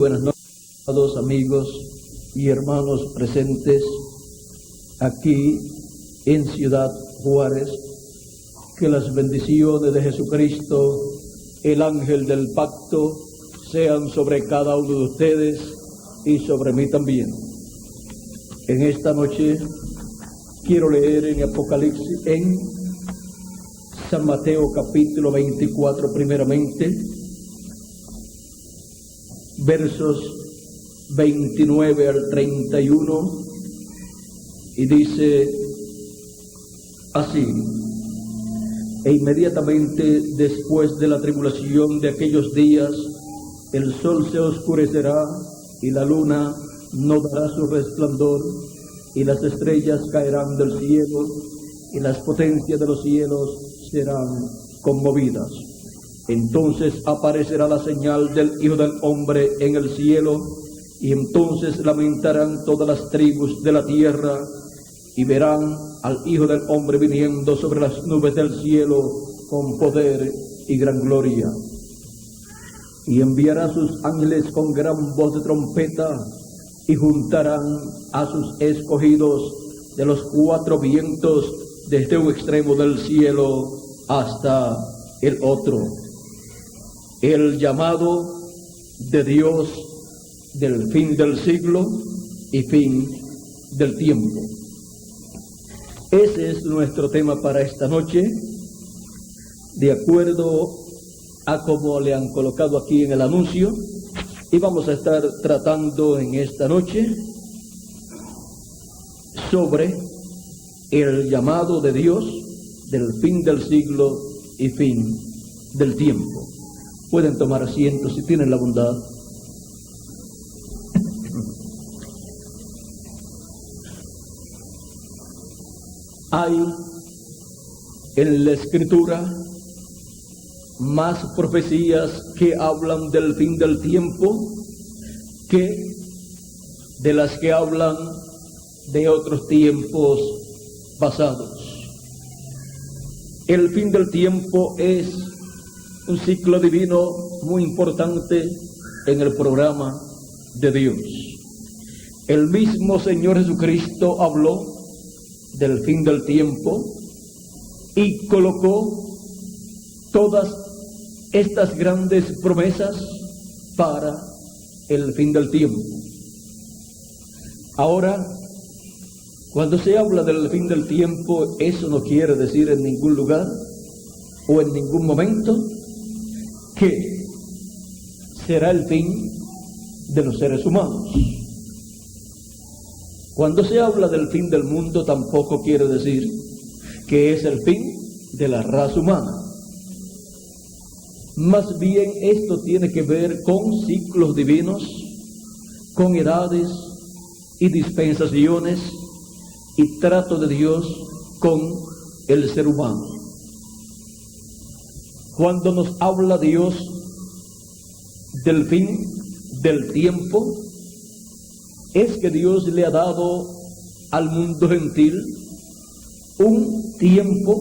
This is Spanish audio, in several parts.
Buenas noches a todos amigos y hermanos presentes aquí en Ciudad Juárez. Que las bendiciones de Jesucristo, el ángel del pacto, sean sobre cada uno de ustedes y sobre mí también. En esta noche quiero leer en Apocalipsis, en San Mateo capítulo 24 primeramente, versos 29 al 31, y dice así: e inmediatamente después de la tribulación de aquellos días, el sol se oscurecerá y la luna no dará su resplandor, y las estrellas caerán del cielo, y las potencias de los cielos serán conmovidas. Entonces aparecerá la señal del Hijo del Hombre en el cielo, y entonces lamentarán todas las tribus de la tierra, y verán al Hijo del Hombre viniendo sobre las nubes del cielo con poder y gran gloria. Y enviará sus ángeles con gran voz de trompeta, y juntarán a sus escogidos de los cuatro vientos, desde un extremo del cielo hasta el otro. El llamado de Dios del fin del siglo y fin del tiempo. Ese es nuestro tema para esta noche, de acuerdo a como le han colocado aquí en el anuncio, y vamos a estar tratando en esta noche sobre el llamado de Dios del fin del siglo y fin del tiempo. Pueden tomar asiento si tienen la bondad. Hay en la Escritura más profecías que hablan del fin del tiempo que de las que hablan de otros tiempos pasados. El fin del tiempo es un ciclo divino muy importante en el programa de Dios. El mismo Señor Jesucristo habló del fin del tiempo y colocó todas estas grandes promesas para el fin del tiempo. Ahora, cuando se habla del fin del tiempo, eso no quiere decir en ningún lugar o en ningún momento que será el fin de los seres humanos. Cuando se habla del fin del mundo, tampoco quiere decir que es el fin de la raza humana. Más bien esto tiene que ver con ciclos divinos, con edades y dispensaciones y trato de Dios con el ser humano. Cuando nos habla Dios del fin del tiempo, es que Dios le ha dado al mundo gentil un tiempo,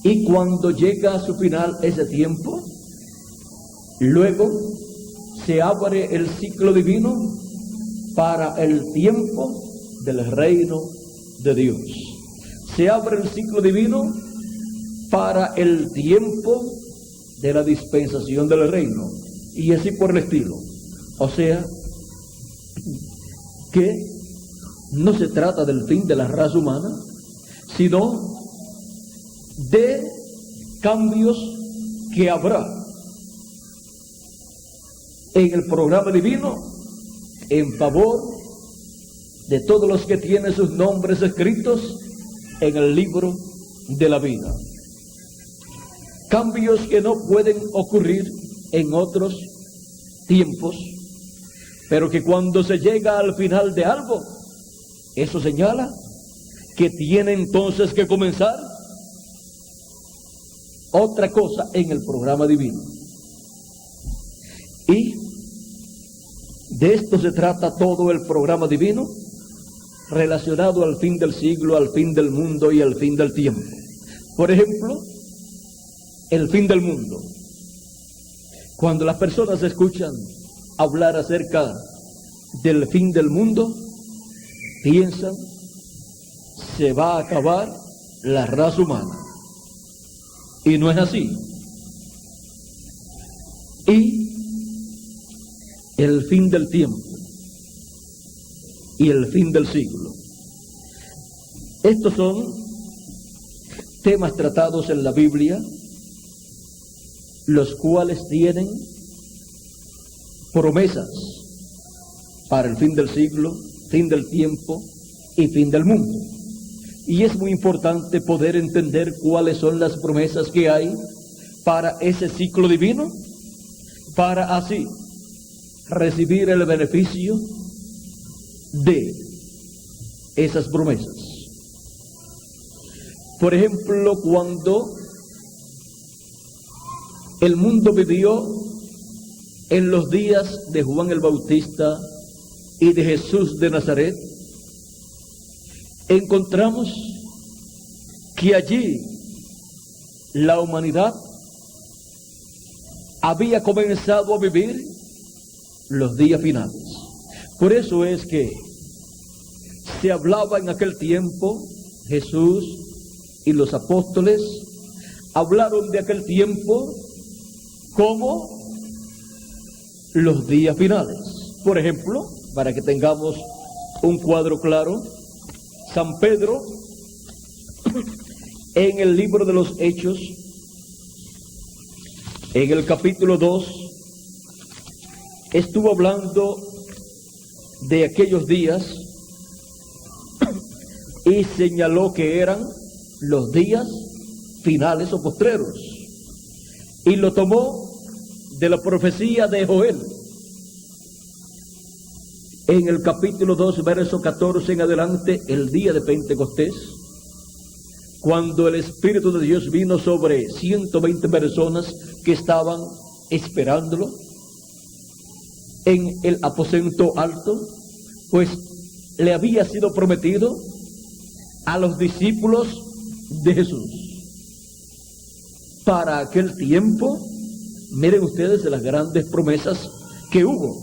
y cuando llega a su final ese tiempo, luego se abre el ciclo divino para el tiempo del reino de Dios. Se abre el ciclo divino para el tiempo de la dispensación del reino, y así por el estilo. O sea, que no se trata del fin de la raza humana, sino de cambios que habrá en el programa divino en favor de todos los que tienen sus nombres escritos en el libro de la vida. Cambios que no pueden ocurrir en otros tiempos, pero que cuando se llega al final de algo, eso señala que tiene entonces que comenzar otra cosa en el programa divino. Y de esto se trata todo el programa divino, relacionado al fin del siglo, al fin del mundo y al fin del tiempo. Por ejemplo, el fin del mundo. Cuando las personas escuchan hablar acerca del fin del mundo, piensan, se va a acabar la raza humana. Y no es así. Y el fin del tiempo y el fin del siglo. Estos son temas tratados en la Biblia, los cuales tienen promesas para el fin del siglo, fin del tiempo y fin del mundo. Y es muy importante poder entender cuáles son las promesas que hay para ese ciclo divino, para así recibir el beneficio de esas promesas. Por ejemplo, cuando el mundo vivió en los días de Juan el Bautista y de Jesús de Nazaret, encontramos que allí la humanidad había comenzado a vivir los días finales. Por eso es que se hablaba en aquel tiempo, Jesús y los apóstoles hablaron de aquel tiempo como los días finales. Por ejemplo, para que tengamos un cuadro claro, San Pedro, en el libro de los Hechos, en el capítulo 2, estuvo hablando de aquellos días y señaló que eran los días finales o postreros, y lo tomó de la profecía de Joel. En el capítulo 2, verso 14 en adelante, el día de Pentecostés, cuando el Espíritu de Dios vino sobre 120 personas que estaban esperándolo en el aposento alto, pues le había sido prometido a los discípulos de Jesús para aquel tiempo. Miren ustedes de las grandes promesas que hubo: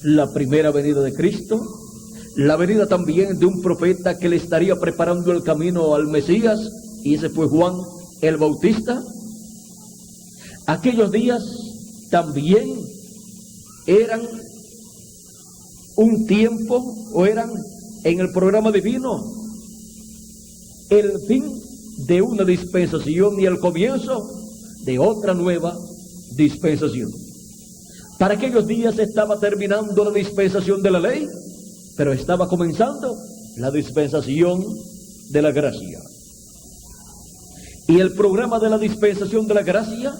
la primera venida de Cristo, la venida también de un profeta que le estaría preparando el camino al Mesías, y ese fue Juan el Bautista. Aquellos días también eran un tiempo, o eran en el programa divino, el fin de una dispensación y el comienzo de otra nueva dispensación. Para aquellos días estaba terminando la dispensación de la ley, pero estaba comenzando la dispensación de la gracia. Y el programa de la dispensación de la gracia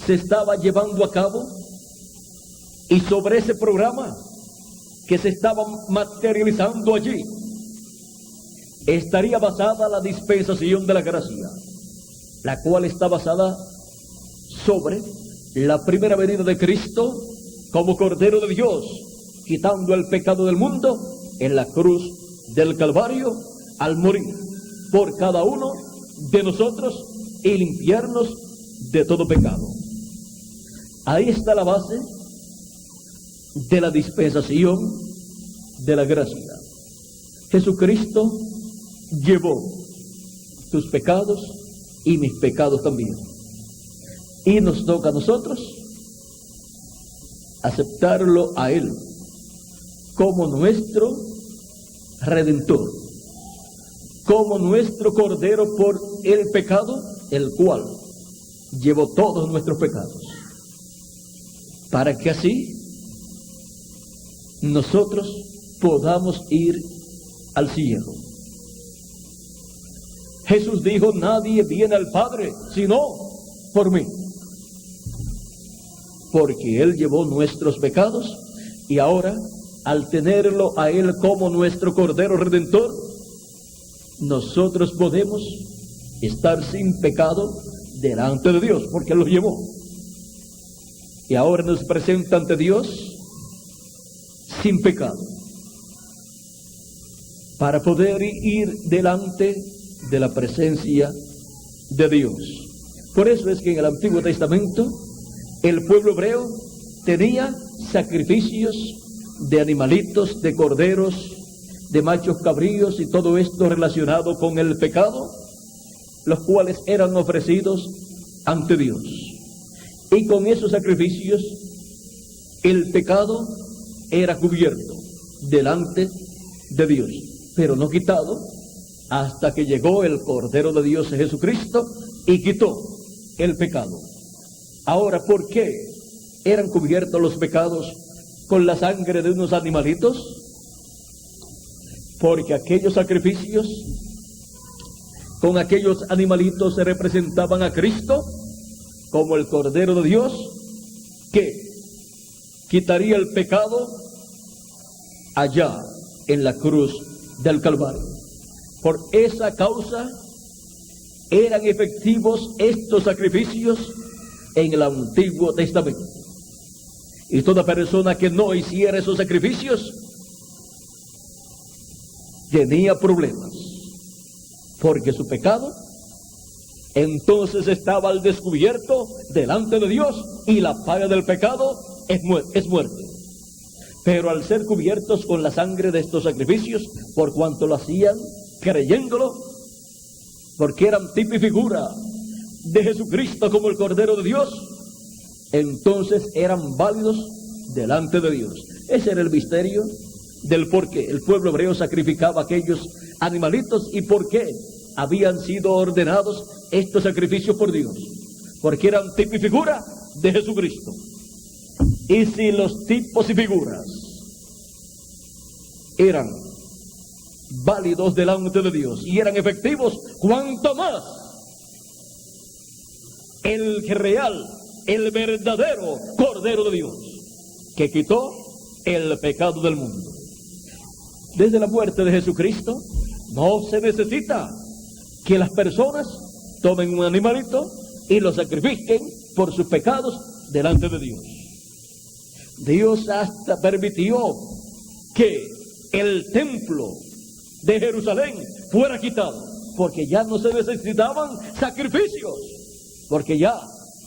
se estaba llevando a cabo, y sobre ese programa que se estaba materializando allí estaría basada la dispensación de la gracia, la cual está basada sobre la primera venida de Cristo como Cordero de Dios, quitando el pecado del mundo en la cruz del Calvario, al morir por cada uno de nosotros y limpiarnos de todo pecado. Ahí está la base de la dispensación de la gracia. Jesucristo llevó tus pecados y mis pecados también, y nos toca a nosotros aceptarlo a Él como nuestro Redentor, como nuestro Cordero por el pecado, el cual llevó todos nuestros pecados, para que así nosotros podamos ir al cielo. Jesús dijo: nadie viene al Padre sino por mí, porque Él llevó nuestros pecados, y ahora, al tenerlo a Él como nuestro Cordero Redentor, nosotros podemos estar sin pecado delante de Dios, porque Él los llevó. Y ahora nos presenta ante Dios sin pecado, para poder ir delante de la presencia de Dios. Por eso es que en el Antiguo Testamento el pueblo hebreo tenía sacrificios de animalitos, de corderos, de machos cabríos y todo esto relacionado con el pecado, los cuales eran ofrecidos ante Dios. Y con esos sacrificios el pecado era cubierto delante de Dios, pero no quitado hasta que llegó el Cordero de Dios Jesucristo y quitó el pecado. Ahora, ¿por qué eran cubiertos los pecados con la sangre de unos animalitos? Porque aquellos sacrificios con aquellos animalitos se representaban a Cristo como el Cordero de Dios que quitaría el pecado allá en la cruz del Calvario. Por esa causa eran efectivos estos sacrificios en el Antiguo Testamento. Y toda persona que no hiciera esos sacrificios tenía problemas, porque su pecado entonces estaba al descubierto delante de Dios, y la paga del pecado es muerte. Pero al ser cubiertos con la sangre de estos sacrificios, por cuanto lo hacían creyéndolo, porque eran tipo y figura de Jesucristo como el Cordero de Dios, entonces eran válidos delante de Dios. Ese era el misterio del por qué el pueblo hebreo sacrificaba aquellos animalitos y por qué habían sido ordenados estos sacrificios por Dios, porque eran tipo y figura de Jesucristo. Y si los tipos y figuras eran válidos delante de Dios y eran efectivos, cuanto más el real, el verdadero Cordero de Dios, que quitó el pecado del mundo. Desde la muerte de Jesucristo no se necesita que las personas tomen un animalito y lo sacrifiquen por sus pecados delante de Dios. Dios hasta permitió que el templo de Jerusalén fuera quitado, porque ya no se necesitaban sacrificios, porque ya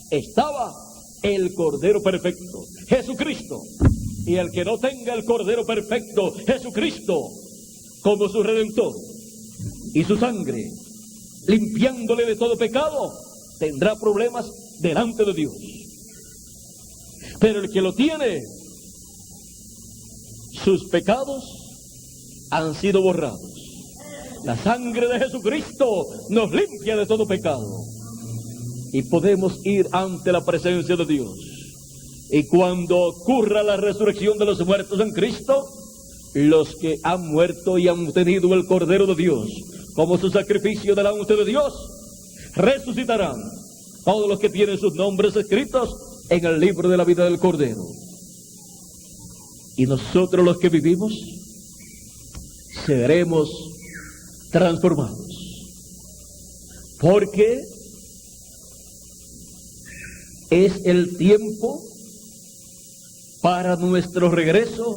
estaba el Cordero perfecto, Jesucristo. Y el que no tenga el Cordero perfecto, Jesucristo, como su Redentor, y su sangre limpiándole de todo pecado, tendrá problemas delante de Dios. Pero el que lo tiene, sus pecados han sido borrados. La sangre de Jesucristo nos limpia de todo pecado y podemos ir ante la presencia de Dios. Y cuando ocurra la resurrección de los muertos en Cristo, los que han muerto y han tenido el Cordero de Dios como su sacrificio delante de Dios, resucitarán, todos los que tienen sus nombres escritos en el libro de la vida del Cordero. Y nosotros los que vivimos seremos transformados, porque es el tiempo para nuestro regreso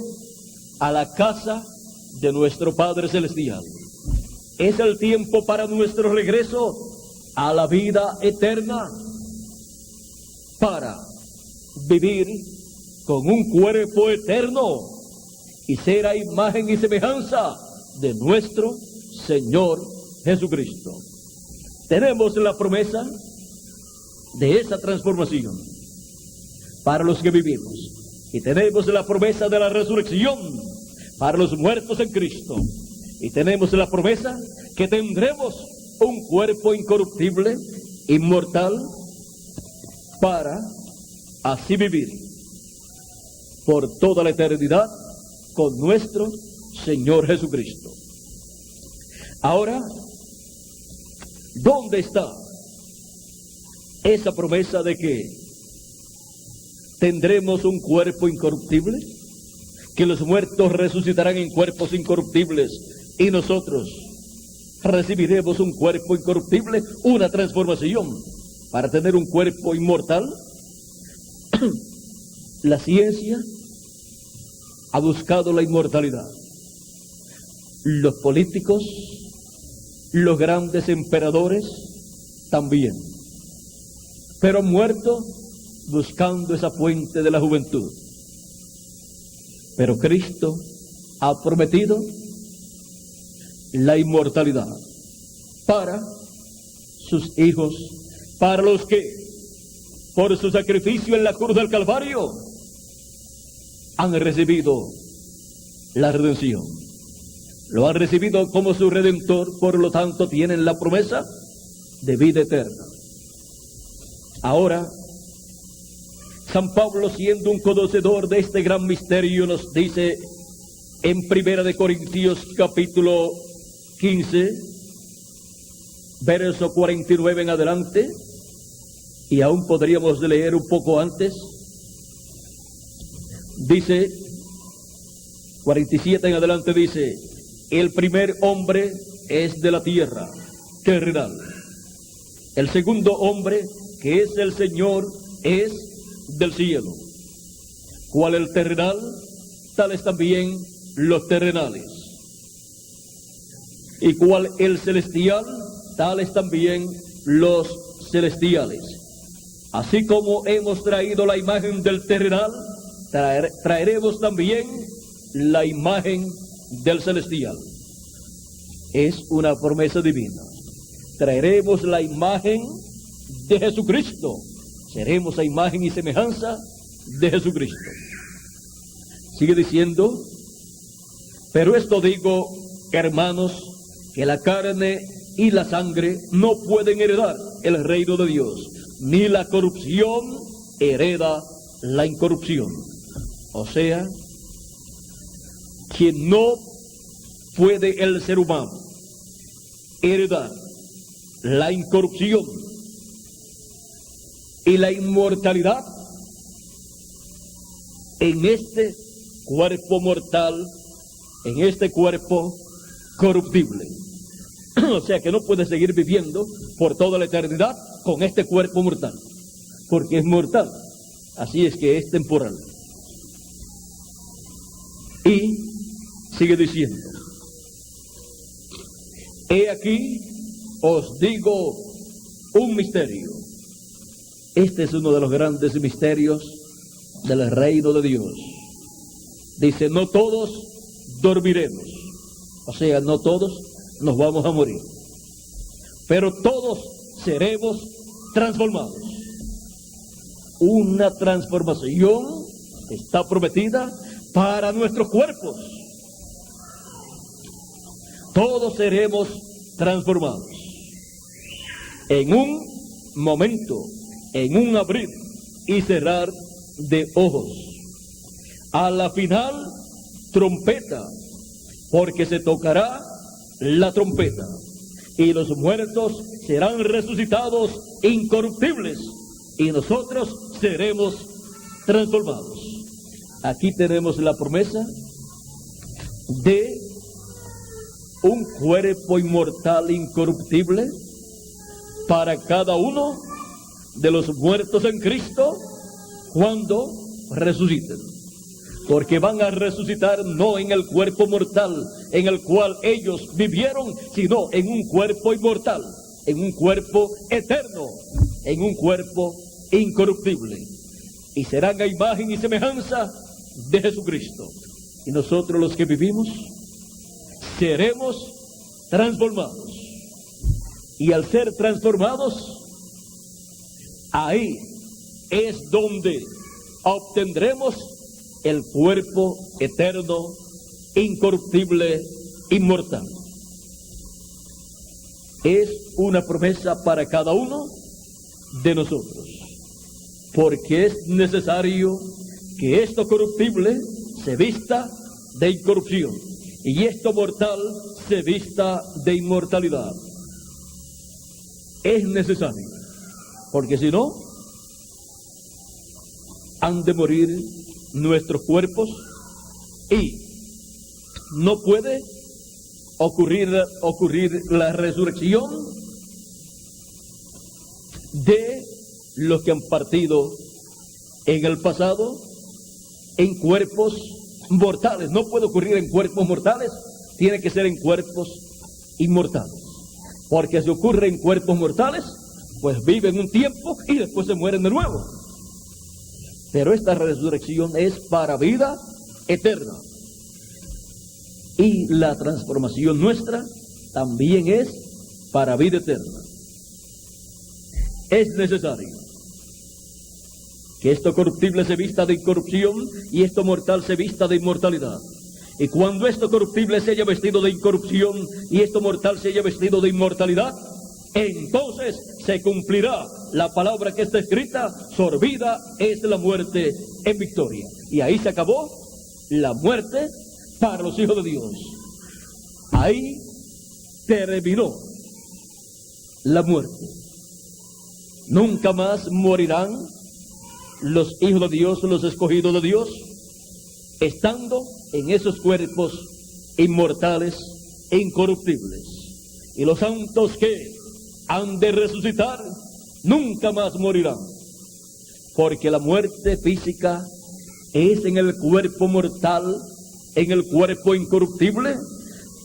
a la casa de nuestro Padre Celestial. Es el tiempo para nuestro regreso a la vida eterna, para vivir con un cuerpo eterno y ser a imagen y semejanza de nuestro Señor Jesucristo. Tenemos la promesa de esa transformación para los que vivimos, y tenemos la promesa de la resurrección para los muertos en Cristo, y tenemos la promesa que tendremos un cuerpo incorruptible, inmortal, para así vivir por toda la eternidad con nuestro Señor Jesucristo. Ahora, ¿dónde está esa promesa de que tendremos un cuerpo incorruptible? Que los muertos resucitarán en cuerpos incorruptibles y nosotros recibiremos un cuerpo incorruptible, una transformación para tener un cuerpo inmortal. La ciencia ha buscado la inmortalidad. Los políticos, los grandes emperadores también. Pero han muerto buscando esa fuente de la juventud. Pero Cristo ha prometido la inmortalidad para sus hijos, para los que por su sacrificio en la cruz del Calvario han recibido la redención. Lo han recibido como su redentor, por lo tanto tienen la promesa de vida eterna. Ahora, San Pablo, siendo un conocedor de este gran misterio, nos dice en 1 Corintios capítulo 15, verso 49 en adelante, y aún podríamos leer un poco antes, dice, 47 en adelante dice: el primer hombre es de la tierra, terrenal. El segundo hombre, que es el Señor, es del cielo. Cual el terrenal, tales también los terrenales. Y cual el celestial, tales también los celestiales. Así como hemos traído la imagen del terrenal, traeremos también la imagen del celestial. Es una promesa divina. Traeremos la imagen de Jesucristo. Seremos a imagen y semejanza de Jesucristo. Sigue diciendo: pero esto digo, hermanos, que la carne y la sangre no pueden heredar el reino de Dios, ni la corrupción hereda la incorrupción. O sea, que no puede el ser humano heredar la incorrupción y la inmortalidad en este cuerpo mortal, en este cuerpo corruptible. O sea que no puede seguir viviendo por toda la eternidad con este cuerpo mortal, porque es mortal, así es que es temporal. Y sigue diciendo: he aquí os digo un misterio. Este es uno de los grandes misterios del reino de Dios. Dice: no todos dormiremos. O sea, no todos nos vamos a morir, pero todos seremos transformados. Una transformación está prometida para nuestros cuerpos. Todos seremos transformados en un momento, en un abrir y cerrar de ojos. A la final, trompeta, porque se tocará la trompeta, y los muertos serán resucitados incorruptibles, y nosotros seremos transformados. Aquí tenemos la promesa de un cuerpo inmortal incorruptible para cada uno de los muertos en Cristo cuando resuciten. Porque van a resucitar no en el cuerpo mortal en el cual ellos vivieron, sino en un cuerpo inmortal, en un cuerpo eterno, en un cuerpo incorruptible. Y serán a imagen y semejanza de Jesucristo. Y nosotros, los que vivimos, seremos transformados. Y al ser transformados, ahí es donde obtendremos el cuerpo eterno, incorruptible, inmortal. Es una promesa para cada uno de nosotros, porque es necesario que esto corruptible se vista de incorrupción y esto mortal se vista de inmortalidad. Es necesario, porque si no, han de morir nuestros cuerpos y no puede ocurrir la resurrección de los que han partido en el pasado en cuerpos mortales. No puede ocurrir en cuerpos mortales, tiene que ser en cuerpos inmortales, porque si ocurre en cuerpos mortales, pues viven un tiempo y después se mueren de nuevo. Pero esta resurrección es para vida eterna. Y la transformación nuestra también es para vida eterna. Es necesario que esto corruptible se vista de incorrupción y esto mortal se vista de inmortalidad. Y cuando esto corruptible se haya vestido de incorrupción y esto mortal se haya vestido de inmortalidad, entonces se cumplirá la palabra que está escrita: sorbida es la muerte en victoria. Y ahí se acabó la muerte para los hijos de Dios. Ahí terminó la muerte. Nunca más morirán los hijos de Dios, los escogidos de Dios, estando en esos cuerpos inmortales e incorruptibles. Y los santos que han de resucitar nunca más morirán, porque la muerte física es en el cuerpo mortal, en el cuerpo incorruptible,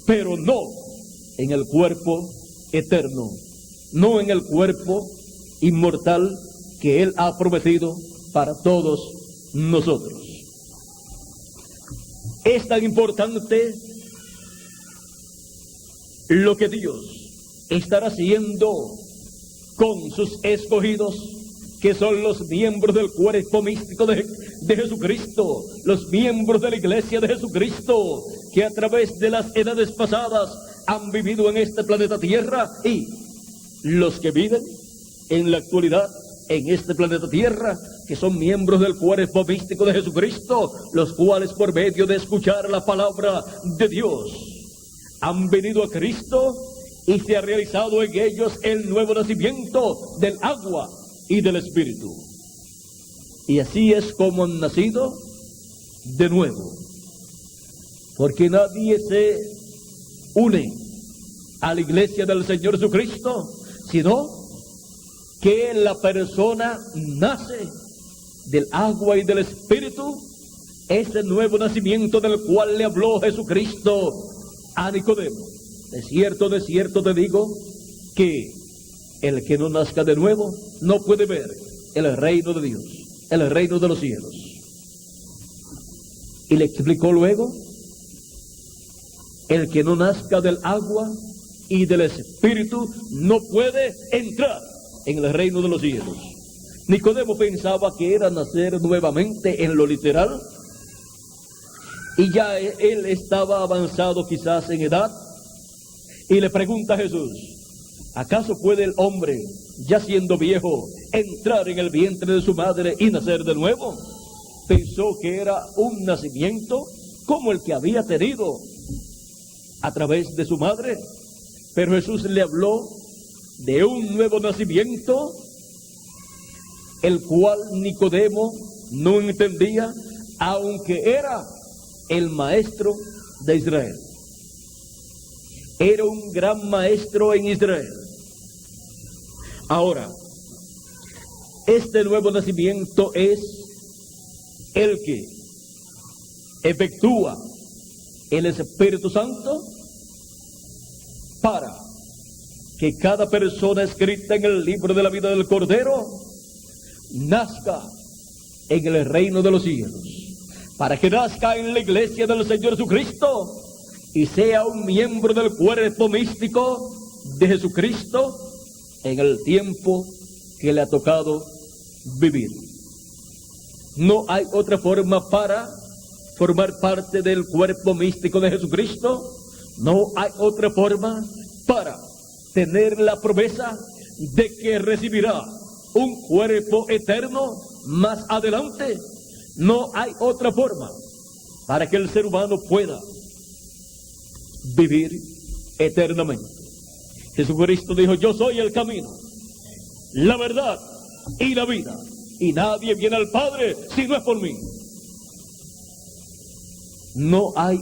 pero no en el cuerpo eterno, no en el cuerpo inmortal que Él ha prometido para todos nosotros. Es tan importante lo que Dios estará haciendo con sus escogidos, que son los miembros del cuerpo místico de Jesucristo, los miembros de la iglesia de Jesucristo, que a través de las edades pasadas han vivido en este planeta Tierra, y los que viven en la actualidad en este planeta Tierra, que son miembros del cuerpo místico de Jesucristo, los cuales por medio de escuchar la palabra de Dios han venido a Cristo y se ha realizado en ellos el nuevo nacimiento del agua y del Espíritu. Y así es como han nacido de nuevo, porque nadie se une a la iglesia del Señor Jesucristo, sino que la persona nace del agua y del Espíritu, ese nuevo nacimiento del cual le habló Jesucristo a Nicodemo. De cierto te digo que el que no nazca de nuevo no puede ver el reino de Dios, el reino de los cielos. Y le explicó luego: el que no nazca del agua y del Espíritu no puede entrar en el reino de los cielos. Nicodemo pensaba que era nacer nuevamente en lo literal, y ya él estaba avanzado quizás en edad, y le pregunta a Jesús: ¿acaso puede el hombre, ya siendo viejo, entrar en el vientre de su madre y nacer de nuevo? Pensó que era un nacimiento como el que había tenido a través de su madre, pero Jesús le habló de un nuevo nacimiento, el cual Nicodemo no entendía, aunque era el maestro de Israel. Era un gran maestro en Israel. Ahora, este nuevo nacimiento es el que efectúa el Espíritu Santo para que cada persona escrita en el libro de la vida del Cordero nazca en el reino de los cielos, para que nazca en la iglesia del Señor Jesucristo y sea un miembro del cuerpo místico de Jesucristo en el tiempo que le ha tocado vivir. No hay otra forma para formar parte del cuerpo místico de Jesucristo. No hay otra forma para tener la promesa de que recibirá un cuerpo eterno más adelante. No hay otra forma para que el ser humano pueda vivir eternamente. Jesucristo dijo: yo soy el camino, la verdad y la vida, y nadie viene al Padre si no es por mí. No hay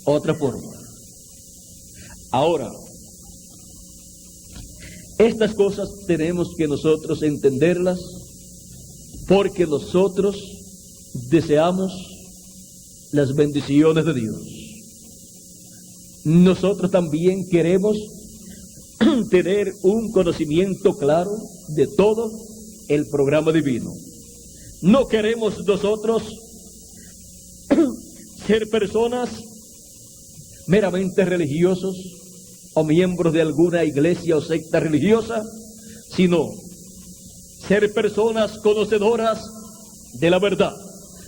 otra forma. Ahora, estas cosas tenemos que nosotros entenderlas, porque nosotros deseamos las bendiciones de Dios. Nosotros también queremos tener un conocimiento claro de todo el programa divino. No queremos nosotros ser personas meramente religiosos o miembros de alguna iglesia o secta religiosa, sino ser personas conocedoras de la verdad,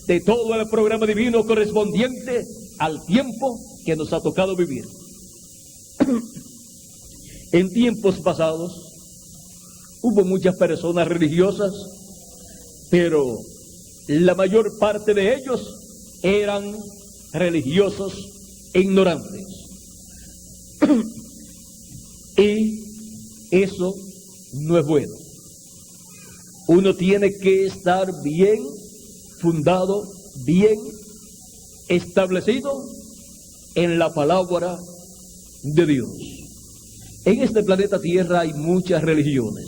de todo el programa divino correspondiente al tiempo que nos ha tocado vivir. En tiempos pasados hubo muchas personas religiosas, pero la mayor parte de ellos eran religiosos ignorantes. Y eso no es bueno. Uno tiene que estar bien fundado, bien establecido en la palabra de Dios. En este planeta Tierra hay muchas religiones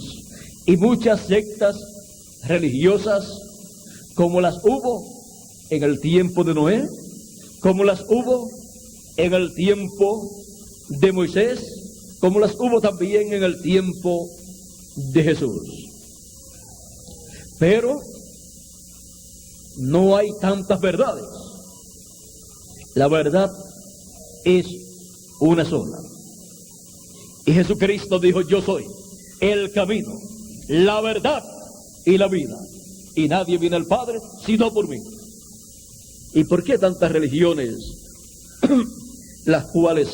y muchas sectas religiosas, como las hubo en el tiempo de Noé, como las hubo en el tiempo de Moisés, como las hubo también en el tiempo de Jesús. Pero no hay tantas verdades. La verdad es una sola. Y Jesucristo dijo: yo soy el camino, la verdad y la vida, y nadie viene al Padre sino por mí. ¿Y por qué tantas religiones las cuales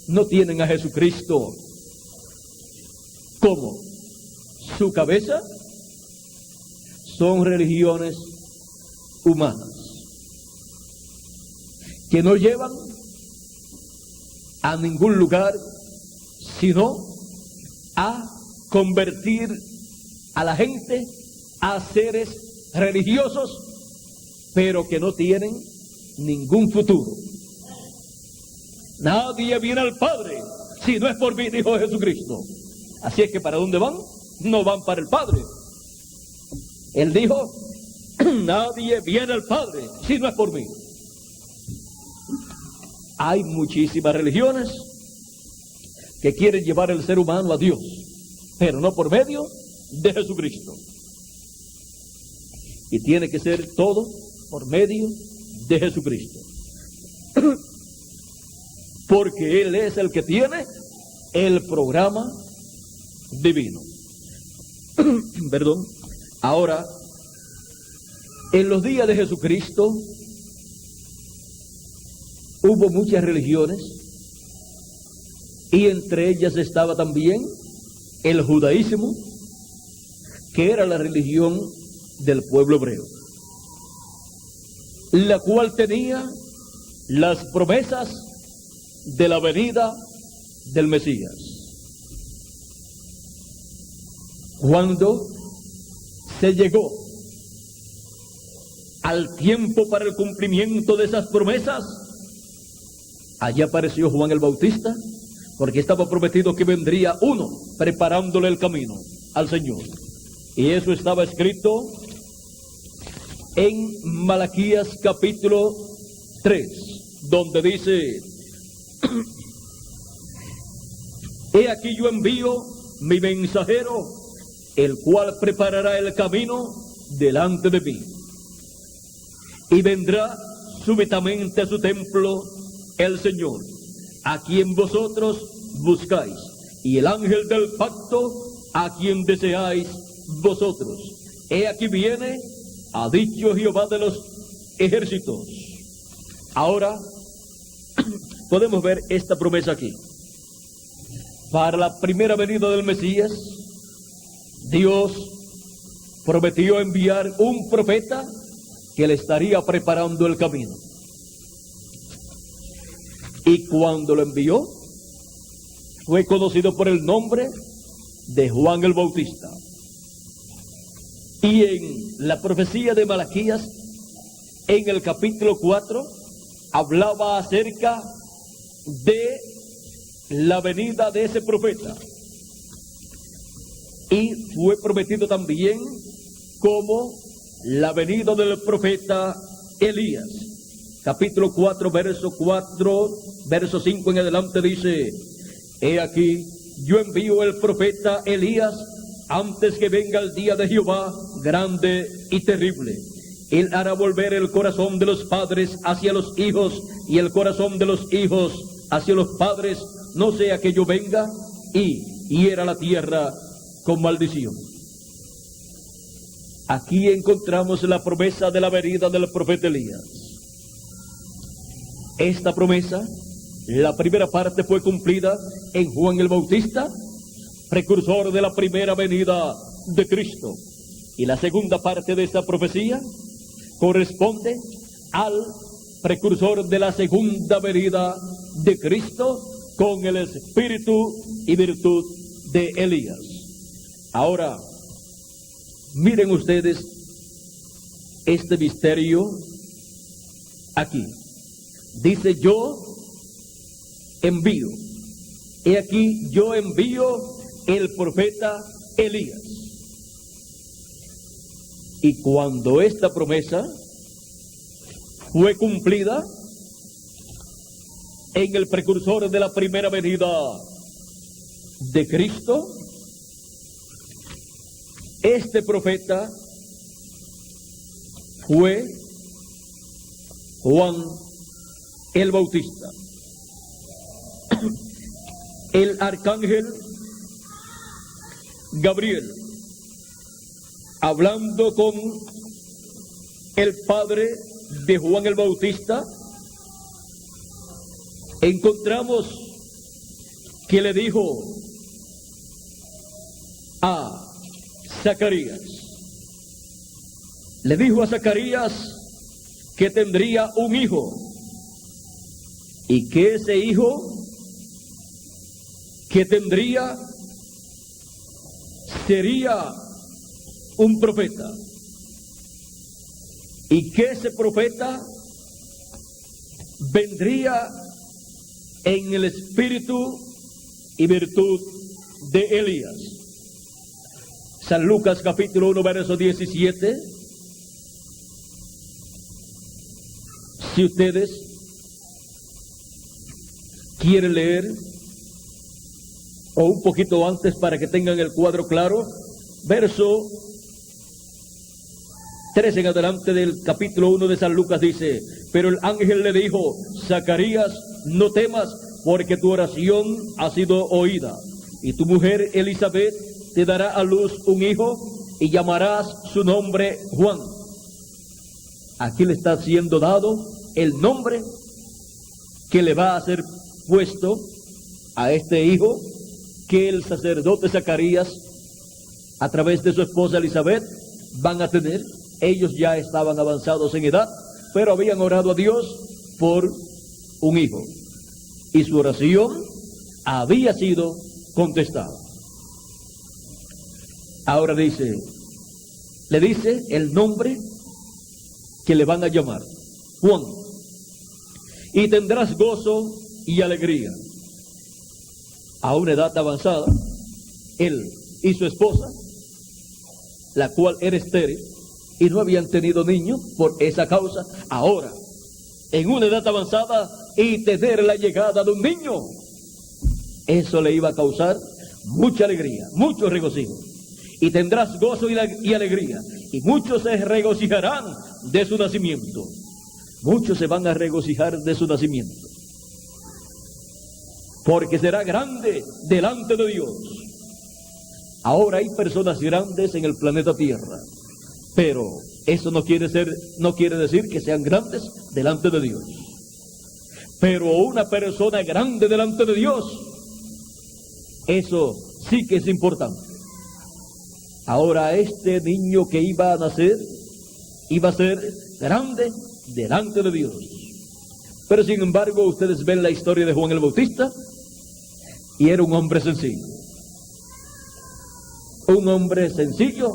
no tienen a Jesucristo como su cabeza? Son religiones humanas que no llevan a ningún lugar, sino a convertir a la gente a seres religiosos, pero que no tienen ningún futuro. Nadie viene al Padre si no es por mí, dijo Jesucristo. Así es que ¿para dónde van? No van para el Padre. Él dijo: nadie viene al Padre si no es por mí. Hay muchísimas religiones que quieren llevar al ser humano a Dios, pero no por medio de Jesucristo. Y tiene que ser todo por medio de Jesucristo. Porque Él es el que tiene el programa divino. Perdón. Ahora, en los días de Jesucristo hubo muchas religiones, y entre ellas estaba también el judaísmo, que era la religión del pueblo hebreo, la cual tenía las promesas de la venida del Mesías. Cuando se llegó al tiempo para el cumplimiento de esas promesas, allá apareció Juan el Bautista, porque estaba prometido que vendría uno preparándole el camino al Señor. Y eso estaba escrito en Malaquías capítulo 3, donde dice: he aquí yo envío mi mensajero, el cual preparará el camino delante de mí. Y vendrá súbitamente a su templo el Señor, a quien vosotros buscáis, y el ángel del pacto, a quien deseáis vosotros. He aquí viene, ha dicho Jehová de los ejércitos. Ahora podemos ver esta promesa aquí. Para la primera venida del Mesías, Dios prometió enviar un profeta que le estaría preparando el camino. Y cuando lo envió, fue conocido por el nombre de Juan el Bautista. Y en la profecía de Malaquías, en el capítulo 4, hablaba acerca de la venida de ese profeta. Y fue prometido también como la venida del profeta Elías. Capítulo 4, verso 5 en adelante dice: he aquí, yo envío el profeta Elías antes que venga el día de Jehová grande y terrible. Él hará volver el corazón de los padres hacia los hijos y el corazón de los hijos hacia los padres, no sea que yo venga y hiera la tierra con maldición. Aquí encontramos la promesa de la venida del profeta Elías. Esta promesa, la primera parte fue cumplida en Juan el Bautista, precursor de la primera venida de Cristo. Y la segunda parte de esta profecía corresponde al precursor de la segunda venida de Cristo con el espíritu y virtud de Elías. Ahora, miren ustedes este misterio aquí. Dice: yo envío. He aquí, yo envío el profeta Elías. Y cuando esta promesa fue cumplida en el precursor de la primera venida de Cristo, este profeta fue Juan el Bautista. El arcángel Gabriel, hablando con el padre de Juan el Bautista, encontramos que le dijo a Zacarías, le dijo a Zacarías que tendría un hijo y que ese hijo que tendría sería un profeta y que ese profeta vendría en el espíritu y virtud de Elías. San Lucas capítulo 1 verso 17. Si ustedes quieren leer, o un poquito antes para que tengan el cuadro claro, verso 3 en adelante del capítulo 1 de San Lucas dice: pero el ángel le dijo: Zacarías, no temas, porque tu oración ha sido oída, y tu mujer Elizabeth te dará a luz un hijo, y llamarás su nombre Juan. Aquí le está siendo dado el nombre que le va a ser puesto a este hijo, que el sacerdote Zacarías, a través de su esposa Elizabeth, van a tener. Ellos ya estaban avanzados en edad, pero habían orado a Dios por un hijo, y su oración había sido contestada. Ahora dice, le dice el nombre que le van a llamar: Juan. Y tendrás gozo y alegría. A una edad avanzada, él y su esposa, la cual era estéril, y no habían tenido niños por esa causa, ahora, en una edad avanzada, y tener la llegada de un niño, eso le iba a causar mucha alegría, mucho regocijo. Y tendrás gozo y alegría, y muchos se regocijarán de su nacimiento. Muchos se van a regocijar de su nacimiento, porque será grande delante de Dios. Ahora hay personas grandes en el planeta Tierra, pero eso no quiere decir que sean grandes delante de Dios. Pero una persona grande delante de Dios, eso sí que es importante. Ahora este niño que iba a nacer iba a ser grande delante de Dios. Pero sin embargo, ustedes ven la historia de Juan el Bautista, y era un hombre sencillo. Un hombre sencillo,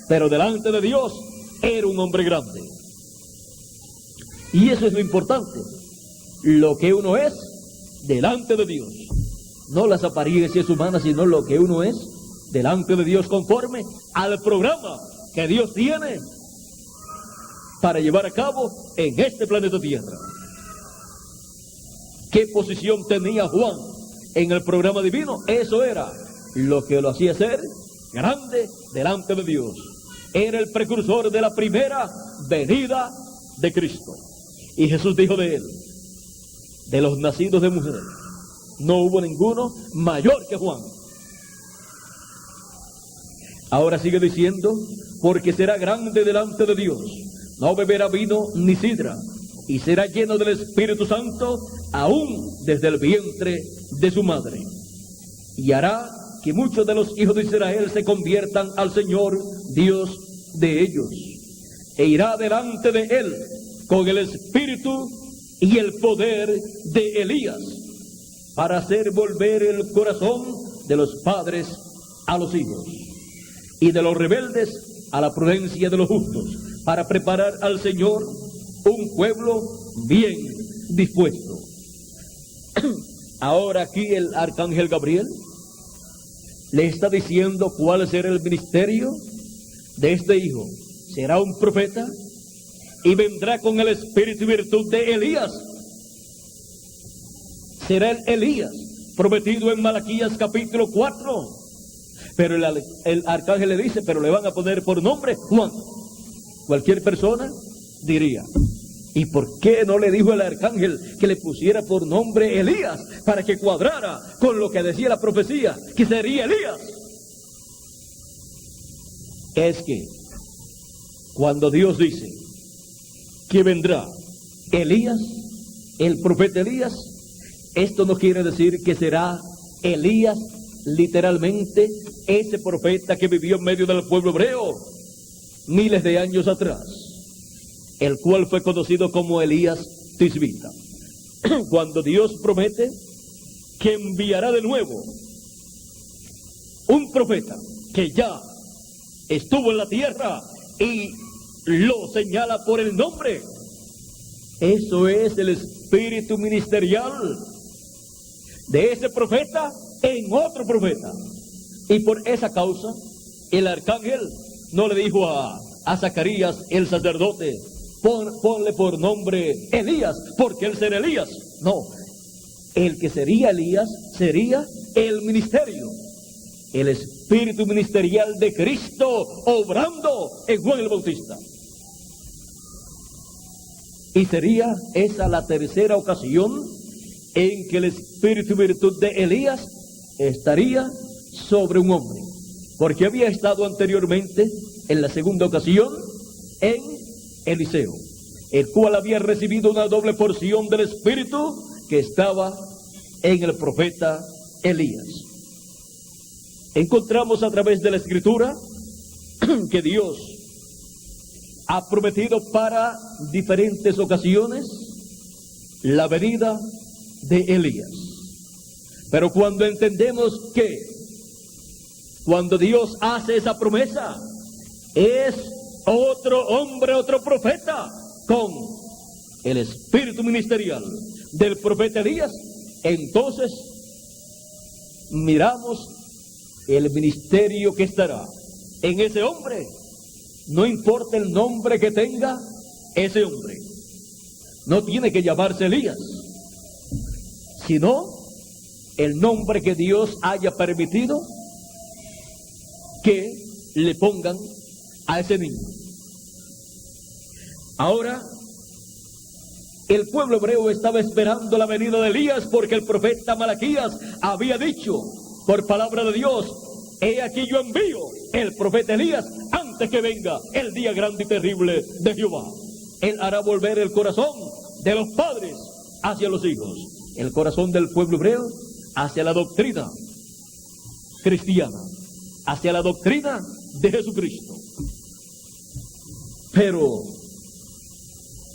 pero delante de Dios era un hombre grande. Y eso es lo importante, lo que uno es delante de Dios. No las apariencias humanas, sino lo que uno es delante de Dios, conforme al programa que Dios tiene para llevar a cabo en este planeta Tierra. ¿Qué posición tenía Juan en el programa divino? Eso era lo que lo hacía ser grande delante de Dios. era el precursor de la primera venida de Cristo. Y Jesús dijo de él: de los nacidos de mujer, no hubo ninguno mayor que Juan. Ahora sigue diciendo: porque será grande delante de Dios, no beberá vino ni sidra, y será lleno del Espíritu Santo aún desde el vientre de su madre. Y hará que muchos de los hijos de Israel se conviertan al Señor Dios de ellos, e irá delante de él con el espíritu y el poder de Elías, para hacer volver el corazón de los padres a los hijos, y de los rebeldes a la prudencia de los justos, para preparar al Señor un pueblo bien dispuesto. Ahora aquí el arcángel Gabriel le está diciendo cuál será el ministerio de este hijo. Será un profeta y vendrá con el espíritu y virtud de Elías. Será el Elías prometido en Malaquías capítulo 4. Pero el arcángel le dice: pero le van a poner por nombre Juan. Cualquier persona diría: ¿y por qué no le dijo el arcángel que le pusiera por nombre Elías, para que cuadrara con lo que decía la profecía, que sería Elías? Es que cuando Dios dice que vendrá Elías, el profeta Elías, esto no quiere decir que será Elías literalmente ese profeta que vivió en medio del pueblo hebreo miles de años atrás, el cual fue conocido como Elías Tisbita. Cuando Dios promete que enviará de nuevo un profeta que ya estuvo en la tierra y lo señala por el nombre, eso es el espíritu ministerial de ese profeta en otro profeta. Y por esa causa el arcángel no le dijo a Zacarías el sacerdote: ponle por nombre Elías, porque él será Elías. No, el que sería Elías sería el ministerio, el espíritu ministerial de Cristo obrando en Juan el Bautista. Y sería esa la tercera ocasión en que el espíritu y virtud de Elías estaría sobre un hombre, porque había estado anteriormente en la segunda ocasión en Eliseo, el cual había recibido una doble porción del espíritu que estaba en el profeta Elías. Encontramos a través de la escritura que Dios ha prometido para diferentes ocasiones la venida de Elías. Pero cuando entendemos que cuando Dios hace esa promesa es otro hombre, otro profeta con el espíritu ministerial del profeta Elías, entonces miramos el ministerio que estará en ese hombre. No importa el nombre que tenga ese hombre, no tiene que llamarse Elías, sino el nombre que Dios haya permitido que le pongan a ese niño. Ahora, el pueblo hebreo estaba esperando la venida de Elías, porque el profeta Malaquías había dicho por palabra de Dios: he aquí yo envío el profeta Elías antes que venga el día grande y terrible de Jehová. Él hará volver el corazón de los padres hacia los hijos, el corazón del pueblo hebreo hacia la doctrina cristiana, hacia la doctrina de Jesucristo. Pero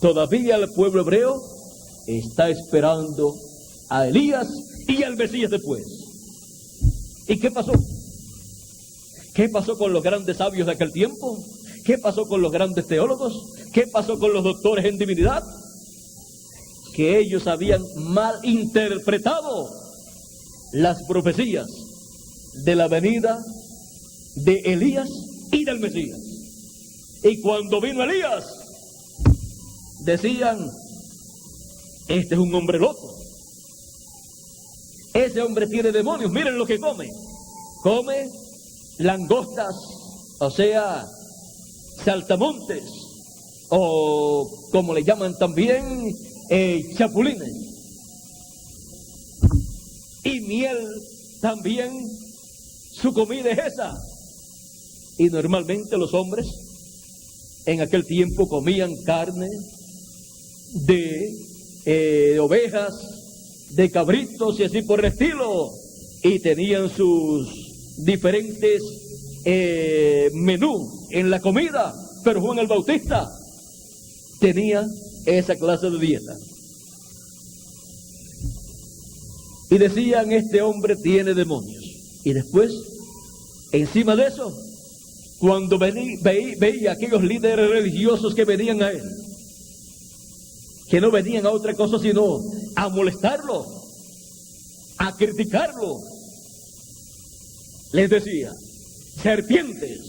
todavía el pueblo hebreo está esperando a Elías y al Mesías después. ¿Y qué pasó? ¿Qué pasó con los grandes sabios de aquel tiempo? ¿Qué pasó con los grandes teólogos? ¿Qué pasó con los doctores en divinidad? Que ellos habían mal interpretado las profecías de la venida de Elías y del Mesías. Y cuando vino Elías, decían: este es un hombre loco, ese hombre tiene demonios, miren lo que come. Come langostas, o sea, saltamontes, o como le llaman también, chapulines, y miel también, su comida es esa. Y normalmente los hombres en aquel tiempo comían carne de ovejas, de cabritos y así por el estilo, y tenían sus diferentes menú en la comida. Pero Juan el Bautista tenía esa clase de dieta. Y decían, este hombre tiene demonios. Y después, encima de eso, cuando veía aquellos líderes religiosos que venían a él, que no venían a otra cosa sino a molestarlo, a criticarlo, les decía, serpientes,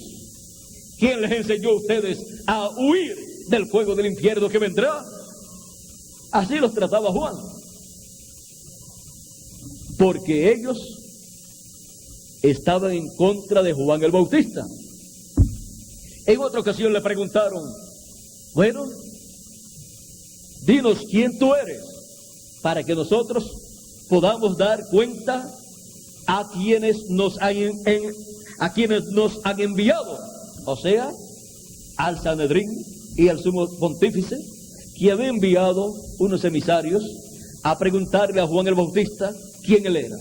¿quién les enseñó a ustedes a huir del fuego del infierno que vendrá? Así los trataba Juan, porque ellos estaban en contra de Juan el Bautista. En otra ocasión le preguntaron, bueno, dinos quién tú eres, para que nosotros podamos dar cuenta a quienes nos han enviado, o sea, al Sanedrín y al sumo pontífice, que había enviado unos emisarios a preguntarle a Juan el Bautista quién él era.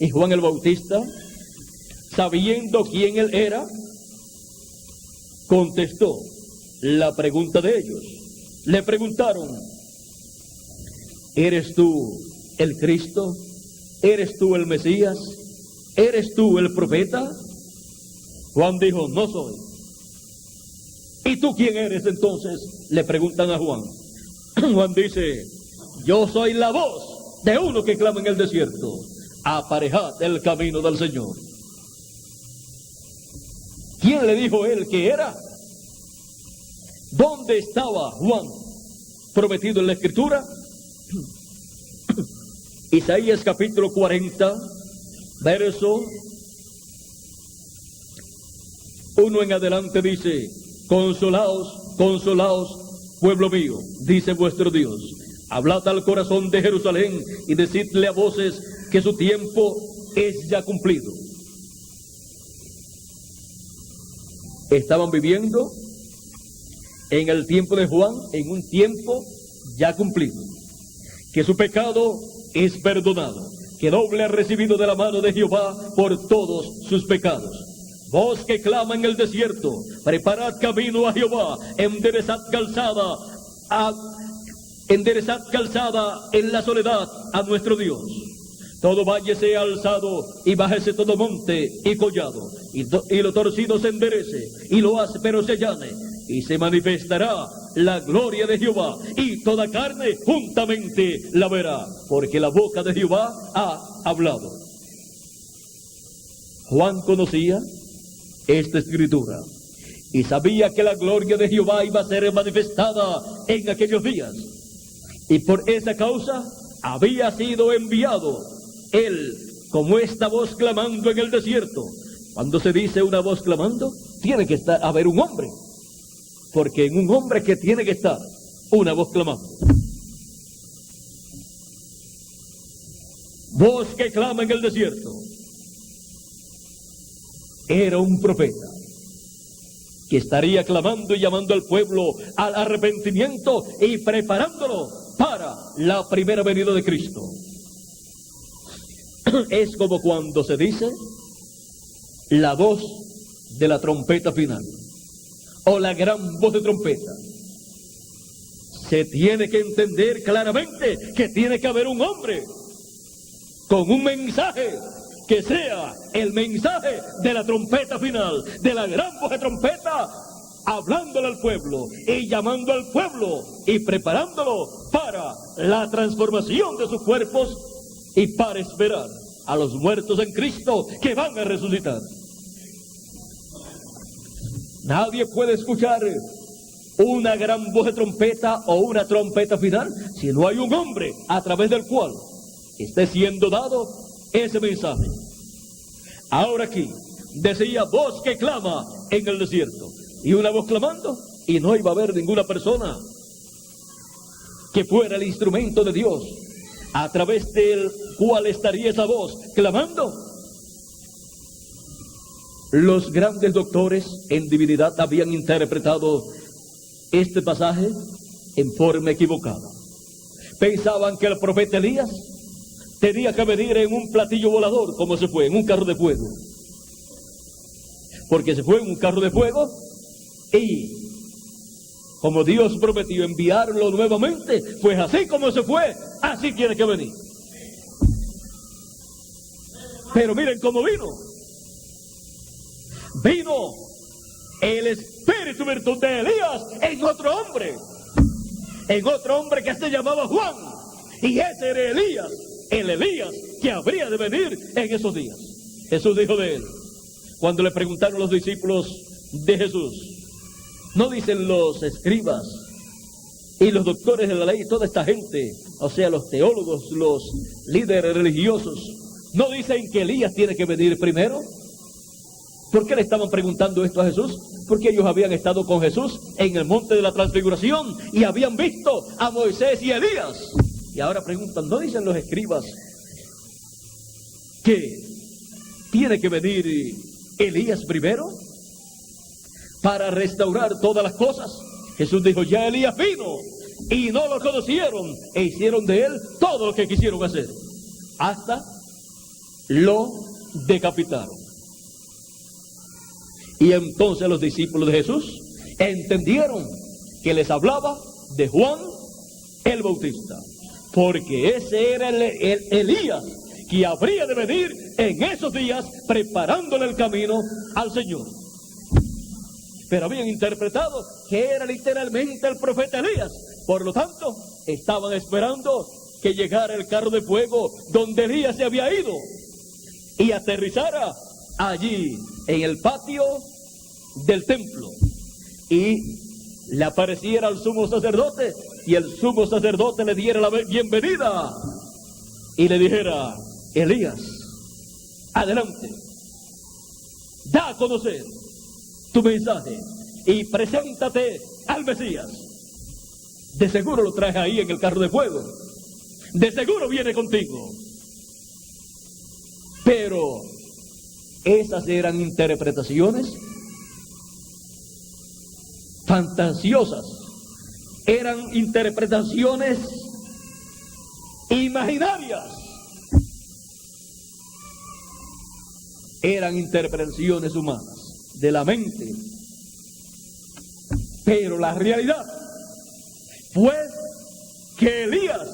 Y Juan el Bautista, sabiendo quién él era, contestó la pregunta de ellos. Le preguntaron, ¿eres tú el Cristo? ¿Eres tú el Mesías? ¿Eres tú el profeta? Juan dijo, no soy. ¿Y tú quién eres entonces? Le preguntan a Juan. Juan dice, yo soy la voz de uno que clama en el desierto, aparejad el camino del Señor. ¿Quién le dijo él que era? ¿Dónde estaba Juan prometido en la Escritura? Isaías capítulo 40, verso 1 en adelante dice, consolaos, consolaos, pueblo mío, dice vuestro Dios. Hablad al corazón de Jerusalén y decidle a voces que su tiempo es ya cumplido. Estaban viviendo en el tiempo de Juan, en un tiempo ya cumplido, que su pecado es perdonado, que doble ha recibido de la mano de Jehová por todos sus pecados. Voz que clama en el desierto, preparad camino a Jehová, enderezad calzada en la soledad a nuestro Dios. Todo valle sea alzado y bájese todo monte y collado, y lo torcido se enderece y lo áspero se allane, y se manifestará la gloria de Jehová, y toda carne juntamente la verá, porque la boca de Jehová ha hablado. Juan conocía esta escritura y sabía que la gloria de Jehová iba a ser manifestada en aquellos días, y por esa causa había sido enviado él como esta voz clamando en el desierto. Cuando se dice una voz clamando, tiene que haber un hombre, porque en un hombre que tiene que estar una voz clamando. Voz que clama en el desierto. Era un profeta que estaría clamando y llamando al pueblo al arrepentimiento y preparándolo para la primera venida de Cristo. Es como cuando se dice la voz de la trompeta final, o la gran voz de trompeta. Se tiene que entender claramente que tiene que haber un hombre con un mensaje que sea el mensaje de la trompeta final, de la gran voz de trompeta, hablándole al pueblo y llamando al pueblo y preparándolo para la transformación de sus cuerpos y para esperar a los muertos en Cristo que van a resucitar. Nadie puede escuchar una gran voz de trompeta o una trompeta final si no hay un hombre a través del cual esté siendo dado ese mensaje. Ahora aquí decía voz que clama en el desierto. y una voz clamando, y no iba a haber ninguna persona que fuera el instrumento de Dios, a través del cual estaría esa voz clamando. Los grandes doctores en divinidad habían interpretado este pasaje en forma equivocada. Pensaban que el profeta Elías tenía que venir en un platillo volador, como se fue, en un carro de fuego. Porque se fue en un carro de fuego y, como Dios prometió enviarlo nuevamente, pues así como se fue, así tiene que venir. Pero miren cómo vino. Vino el espíritu virtud de Elías en otro hombre que se llamaba Juan, y ese era Elías, el Elías que habría de venir en esos días. Jesús dijo de él, cuando le preguntaron los discípulos de Jesús, no dicen los escribas y los doctores de la ley, toda esta gente, o sea, los teólogos, los líderes religiosos, no dicen que Elías tiene que venir primero. ¿Por qué le estaban preguntando esto a Jesús? Porque ellos habían estado con Jesús en el monte de la transfiguración y habían visto a Moisés y a Elías. Y ahora preguntan, ¿no dicen los escribas que tiene que venir Elías primero para restaurar todas las cosas? Jesús dijo, ya Elías vino y no lo conocieron e hicieron de él todo lo que quisieron hacer, hasta lo decapitaron. Y entonces los discípulos de Jesús entendieron que les hablaba de Juan el Bautista, porque ese era el Elías que habría de venir en esos días preparándole el camino al Señor. Pero habían interpretado que era literalmente el profeta Elías. Por lo tanto, estaban esperando que llegara el carro de fuego donde Elías se había ido y aterrizara allí en el patio del templo y le apareciera al sumo sacerdote y el sumo sacerdote le diera la bienvenida y le dijera, Elías, adelante, da a conocer tu mensaje y preséntate al Mesías. De seguro lo traes ahí en el carro de fuego, de seguro viene contigo. Pero esas eran interpretaciones fantasiosas, eran interpretaciones imaginarias, eran interpretaciones humanas de la mente. Pero la realidad fue que Elías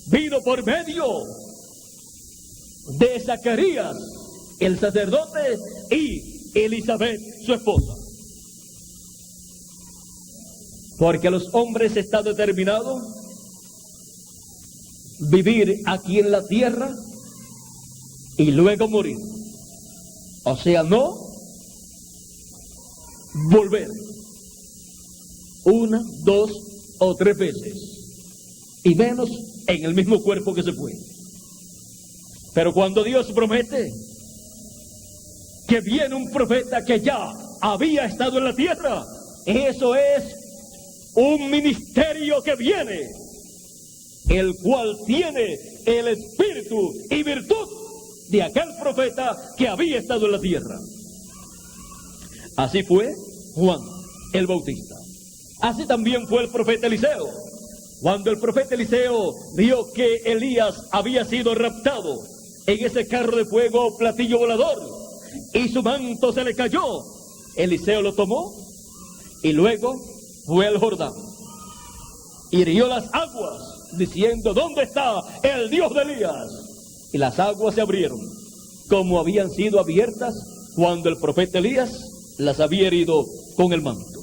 vino por medio de Zacarías, el sacerdote, y Elizabeth, su esposa. Porque a los hombres está determinado vivir aquí en la tierra y luego morir. O sea, no volver una, dos o tres veces, y menos en el mismo cuerpo que se fue. Pero cuando Dios promete que viene un profeta que ya había estado en la tierra, eso es un ministerio que viene, el cual tiene el espíritu y virtud de aquel profeta que había estado en la tierra. Así fue Juan el Bautista. Así también fue el profeta Eliseo. Cuando el profeta Eliseo vio que Elías había sido raptado en ese carro de fuego platillo volador y su manto se le cayó, Eliseo lo tomó y luego fue al Jordán, hirió las aguas diciendo, ¿dónde está el Dios de Elías? Y las aguas se abrieron como habían sido abiertas cuando el profeta Elías las había herido con el manto.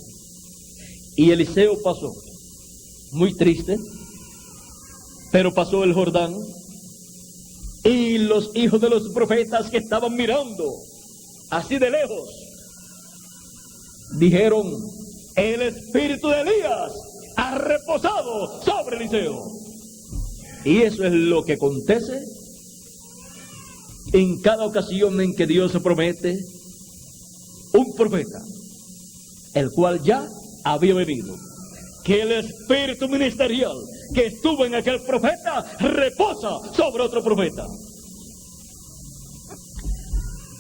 Y Eliseo pasó, muy triste, pero pasó el Jordán, y los hijos de los profetas que estaban mirando así de lejos dijeron, el espíritu de Elías ha reposado sobre Eliseo. Y eso es lo que acontece en cada ocasión en que Dios promete un profeta el cual ya había venido, que el espíritu ministerial que estuvo en aquel profeta reposa sobre otro profeta.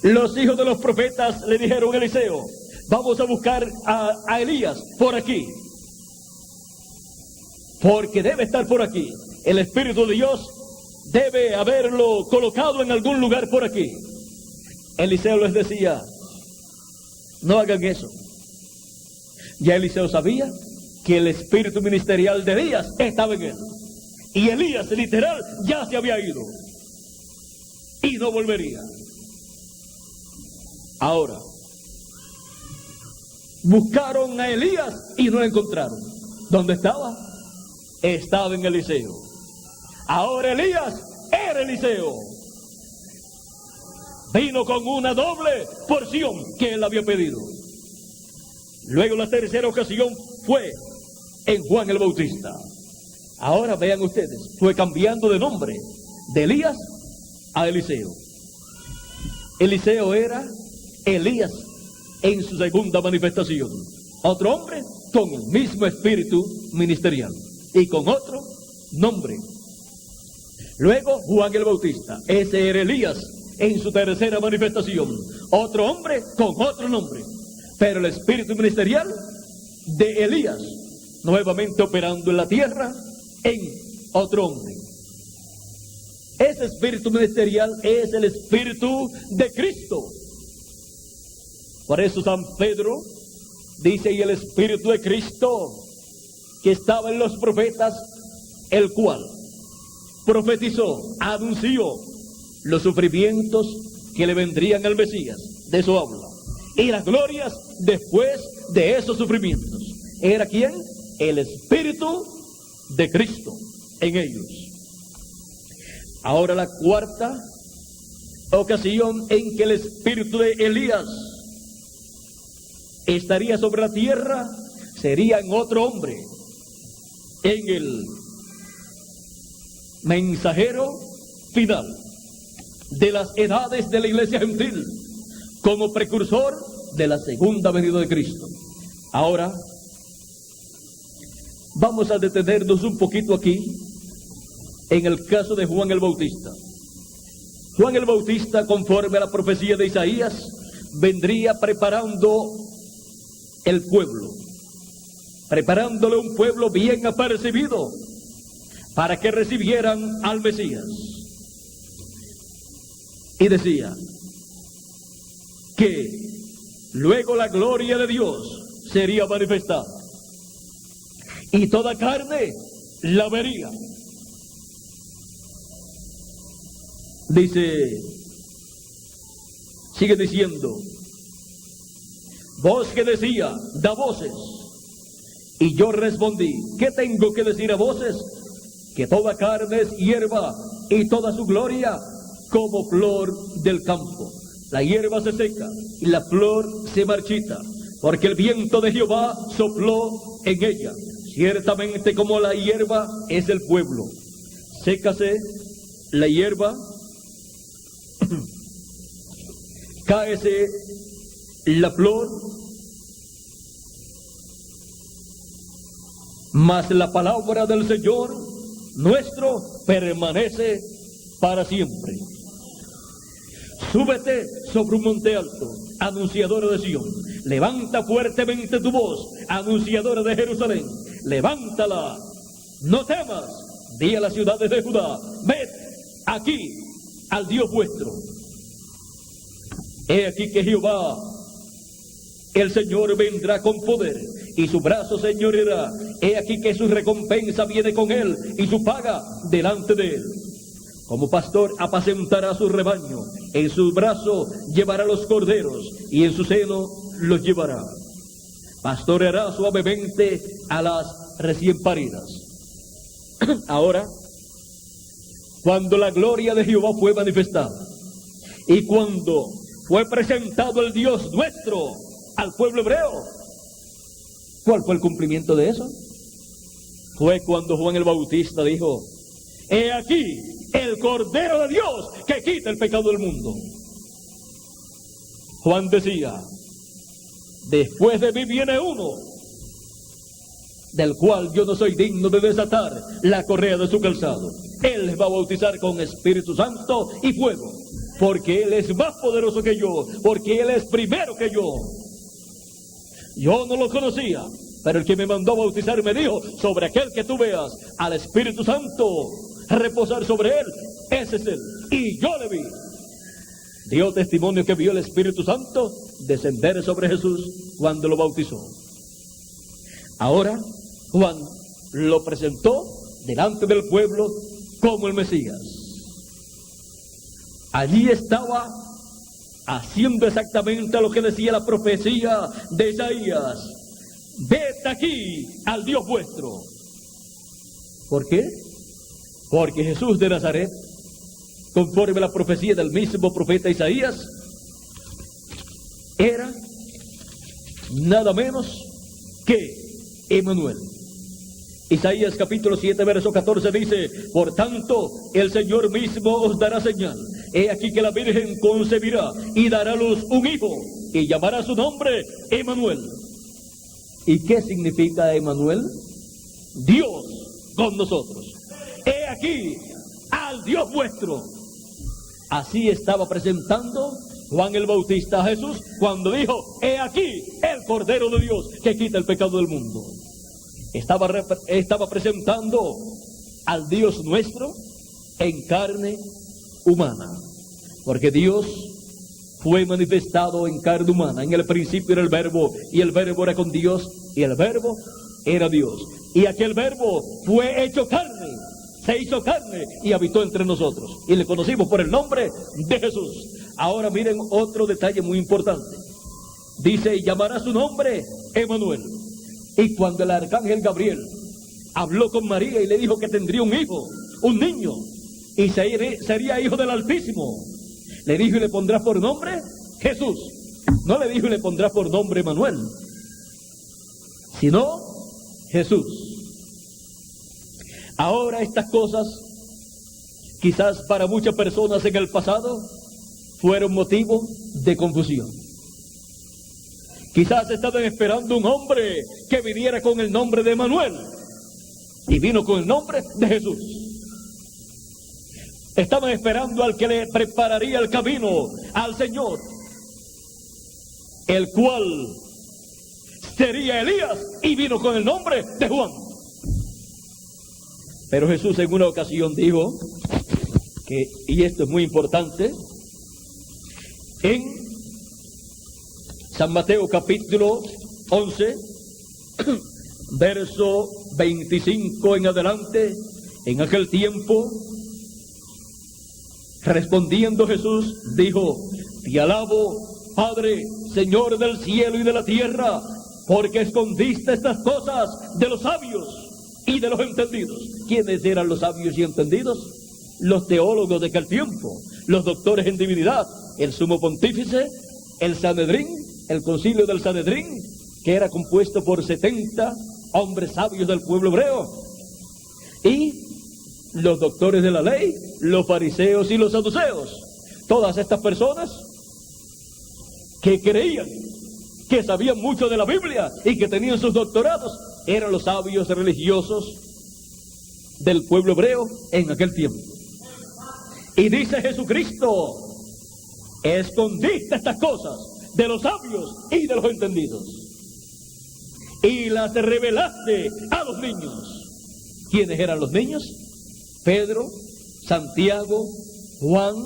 Los hijos de los profetas le dijeron a Eliseo: vamos a buscar a Elías por aquí, porque debe estar por aquí. El Espíritu de Dios debe haberlo colocado en algún lugar por aquí. Eliseo les decía: no hagan eso. Ya Eliseo sabía que el espíritu ministerial de Elías estaba en él, y Elías literal ya se había ido y no volvería. Ahora buscaron a Elías y no lo encontraron. ¿Dónde estaba? Estaba en Eliseo. Ahora Elías era Eliseo. Vino con una doble porción que él había pedido. Luego la tercera ocasión fue en Juan el Bautista. Ahora vean ustedes, fue cambiando de nombre de Elías a Eliseo. Eliseo era Elías en su segunda manifestación. Otro hombre con el mismo espíritu ministerial y con otro nombre. Luego Juan el Bautista, ese era Elías en su tercera manifestación. Otro hombre con otro nombre, pero el espíritu ministerial de Elías nuevamente operando en la tierra en otro hombre. Ese espíritu ministerial es el espíritu de Cristo. Por eso San Pedro dice: y el espíritu de Cristo que estaba en los profetas, el cual profetizó, anunció los sufrimientos que le vendrían al Mesías. De eso habla. Y las glorias después de esos sufrimientos. ¿Era quién? El espíritu de Cristo en ellos. Ahora la cuarta ocasión en que el espíritu de Elías estaría sobre la tierra sería en otro hombre, en el mensajero final de las edades de la iglesia gentil, como precursor de la segunda venida de Cristo. Ahora vamos a detenernos un poquito aquí en el caso de Juan el Bautista. Juan el Bautista, conforme a la profecía de Isaías, vendría preparando el pueblo, preparándole un pueblo bien apercibido para que recibieran al Mesías. Y decía que luego la gloria de Dios sería manifestada y toda carne la vería. Dice, sigue diciendo: voz que decía, da voces. Y yo respondí, ¿qué tengo que decir a voces? Que toda carne es hierba y toda su gloria como flor del campo. La hierba se seca y la flor se marchita, porque el viento de Jehová sopló en ella. Ciertamente como la hierba es el pueblo. Sécase la hierba, cáese la flor, mas la palabra del Señor nuestro permanece para siempre. Súbete sobre un monte alto, anunciadora de Sión. Levanta fuertemente tu voz, anunciadora de Jerusalén. Levántala, no temas, di a las ciudades de Judá: ved aquí al Dios vuestro. He aquí que Jehová, el Señor, vendrá con poder, y su brazo señoreará. He aquí que su recompensa viene con él, y su paga delante de él. Como pastor apacentará su rebaño, en su brazo llevará los corderos, y en su seno los llevará. Pastoreará suavemente a las recién paridas. Ahora, cuando la gloria de Jehová fue manifestada, y cuando fue presentado el Dios nuestro al pueblo hebreo, ¿cuál fue el cumplimiento de eso? Fue cuando Juan el Bautista dijo: he aquí el Cordero de Dios que quita el pecado del mundo. Juan decía: después de mí viene uno, del cual yo no soy digno de desatar la correa de su calzado. Él les va a bautizar con Espíritu Santo y fuego, porque Él es más poderoso que yo, porque Él es primero que yo. Yo no lo conocía, pero el que me mandó a bautizar me dijo: sobre aquel que tú veas al Espíritu Santo reposar sobre él, ese es él. Y yo le vi. Dio testimonio que vio el Espíritu Santo descender sobre Jesús cuando lo bautizó. Ahora Juan lo presentó delante del pueblo como el Mesías. Allí estaba haciendo exactamente lo que decía la profecía de Isaías: ved aquí al Dios vuestro. ¿Por qué? Porque Jesús de Nazaret, conforme a la profecía del mismo profeta Isaías, era nada menos que Emmanuel. Isaías capítulo 7 verso 14 dice: por tanto el Señor mismo os dará señal. He aquí que la Virgen concebirá y dará a luz un hijo, y llamará su nombre Emmanuel. ¿Y qué significa Emmanuel? Dios con nosotros. He aquí al Dios vuestro. Así estaba presentando Juan el Bautista a Jesús cuando dijo: he aquí el Cordero de Dios que quita el pecado del mundo. Estaba presentando al Dios nuestro en carne humana, porque Dios fue manifestado en carne humana. En el principio era el Verbo, y el Verbo era con Dios, y el Verbo era Dios. Y aquel Verbo fue hecho carne, se hizo carne y habitó entre nosotros, y le conocimos por el nombre de Jesús. Ahora miren otro detalle muy importante. Dice: y llamará su nombre Emmanuel. Y cuando el arcángel Gabriel habló con María y le dijo que tendría un hijo, un niño, y sería hijo del Altísimo, le dijo: y le pondrás por nombre Jesús. No le dijo: y le pondrás por nombre Manuel, sino Jesús. Ahora estas cosas, quizás para muchas personas en el pasado, fueron motivo de confusión. Quizás estaban esperando un hombre que viniera con el nombre de Manuel, y vino con el nombre de Jesús. Estaban esperando al que le prepararía el camino al Señor, el cual sería Elías, y vino con el nombre de Juan. Pero Jesús en una ocasión dijo que, y esto es muy importante, en San Mateo capítulo 11, verso 25 en adelante: en aquel tiempo, respondiendo Jesús, dijo: te alabo, Padre, Señor del cielo y de la tierra, porque escondiste estas cosas de los sabios y de los entendidos. ¿Quiénes eran los sabios y entendidos? Los teólogos de aquel tiempo, los doctores en divinidad, el sumo pontífice, el Sanedrín, el concilio del Sanedrín, que era compuesto por 70 hombres sabios del pueblo hebreo, y los doctores de la ley, los fariseos y los saduceos. Todas estas personas que creían que sabían mucho de la Biblia y que tenían sus doctorados, eran los sabios religiosos del pueblo hebreo en aquel tiempo. Y dice Jesucristo: escondiste estas cosas de los sabios y de los entendidos, y las revelaste a los niños. ¿Quiénes eran los niños? Pedro, Santiago, Juan,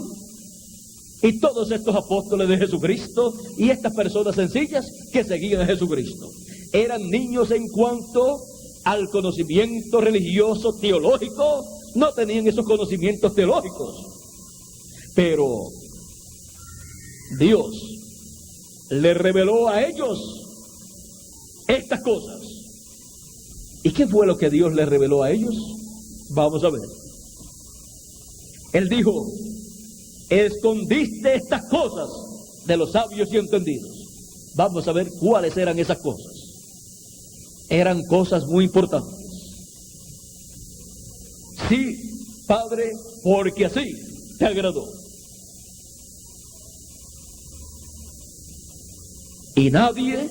y todos estos apóstoles de Jesucristo, y estas personas sencillas que seguían a Jesucristo. Eran niños en cuanto al conocimiento religioso, teológico. No tenían esos conocimientos teológicos, pero Dios le reveló a ellos estas cosas. ¿Y qué fue lo que Dios les reveló a ellos? Vamos a ver. Él dijo: escondiste estas cosas de los sabios y entendidos. Vamos a ver cuáles eran esas cosas. Eran cosas muy importantes. Sí, Padre, porque así te agradó. Y nadie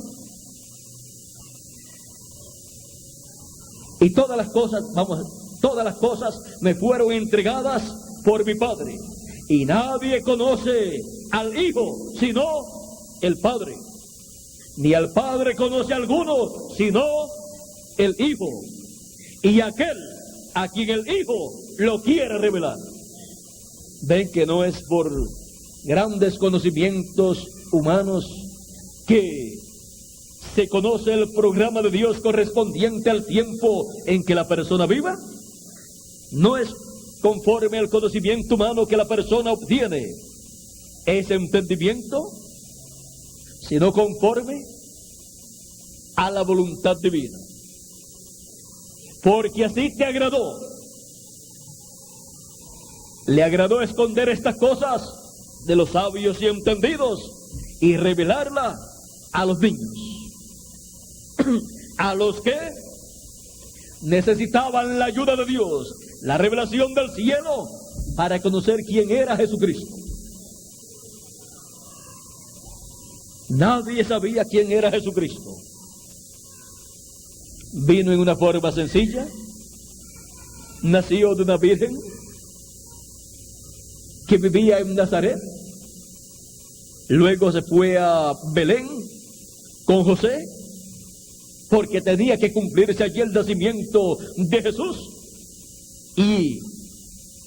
Y todas las cosas me fueron entregadas por mi Padre. Y nadie conoce al Hijo sino el Padre. Ni al Padre conoce a alguno sino el Hijo. Y aquel a quien el Hijo lo quiere revelar. Ven que no es por grandes conocimientos humanos que se conoce el programa de Dios correspondiente al tiempo en que la persona viva. No es conforme al conocimiento humano que la persona obtiene ese entendimiento, sino conforme a la voluntad divina. Porque así te agradó. Le agradó esconder estas cosas de los sabios y entendidos y revelarla a los niños, a los que necesitaban la ayuda de Dios, la revelación del cielo, para conocer quién era Jesucristo. Nadie sabía quién era Jesucristo. Vino en una forma sencilla, nació de una virgen que vivía en Nazaret, luego se fue a Belén con José, porque tenía que cumplirse allí el nacimiento de Jesús, y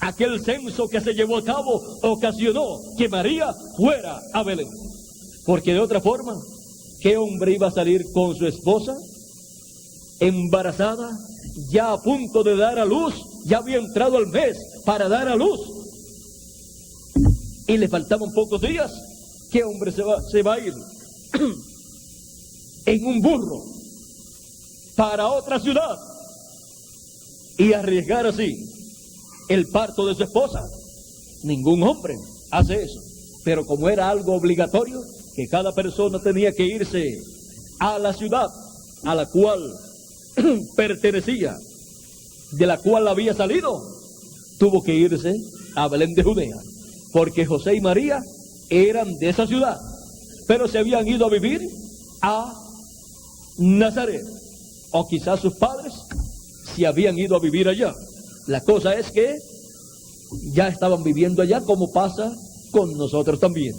aquel censo que se llevó a cabo ocasionó que María fuera a Belén, porque de otra forma, ¿qué hombre iba a salir con su esposa embarazada, ya a punto de dar a luz, ya había entrado el mes para dar a luz, y le faltaban pocos días? ¿Qué hombre se va a ir en un burro para otra ciudad y arriesgar así el parto de su esposa? Ningún hombre hace eso. Pero como era algo obligatorio, que cada persona tenía que irse a la ciudad a la cual pertenecía, de la cual había salido, tuvo que irse a Belén de Judea, porque José y María eran de esa ciudad, pero se habían ido a vivir a Nazaret, o quizás sus padres se habían ido a vivir allá. La cosa es que ya estaban viviendo allá, como pasa con nosotros también.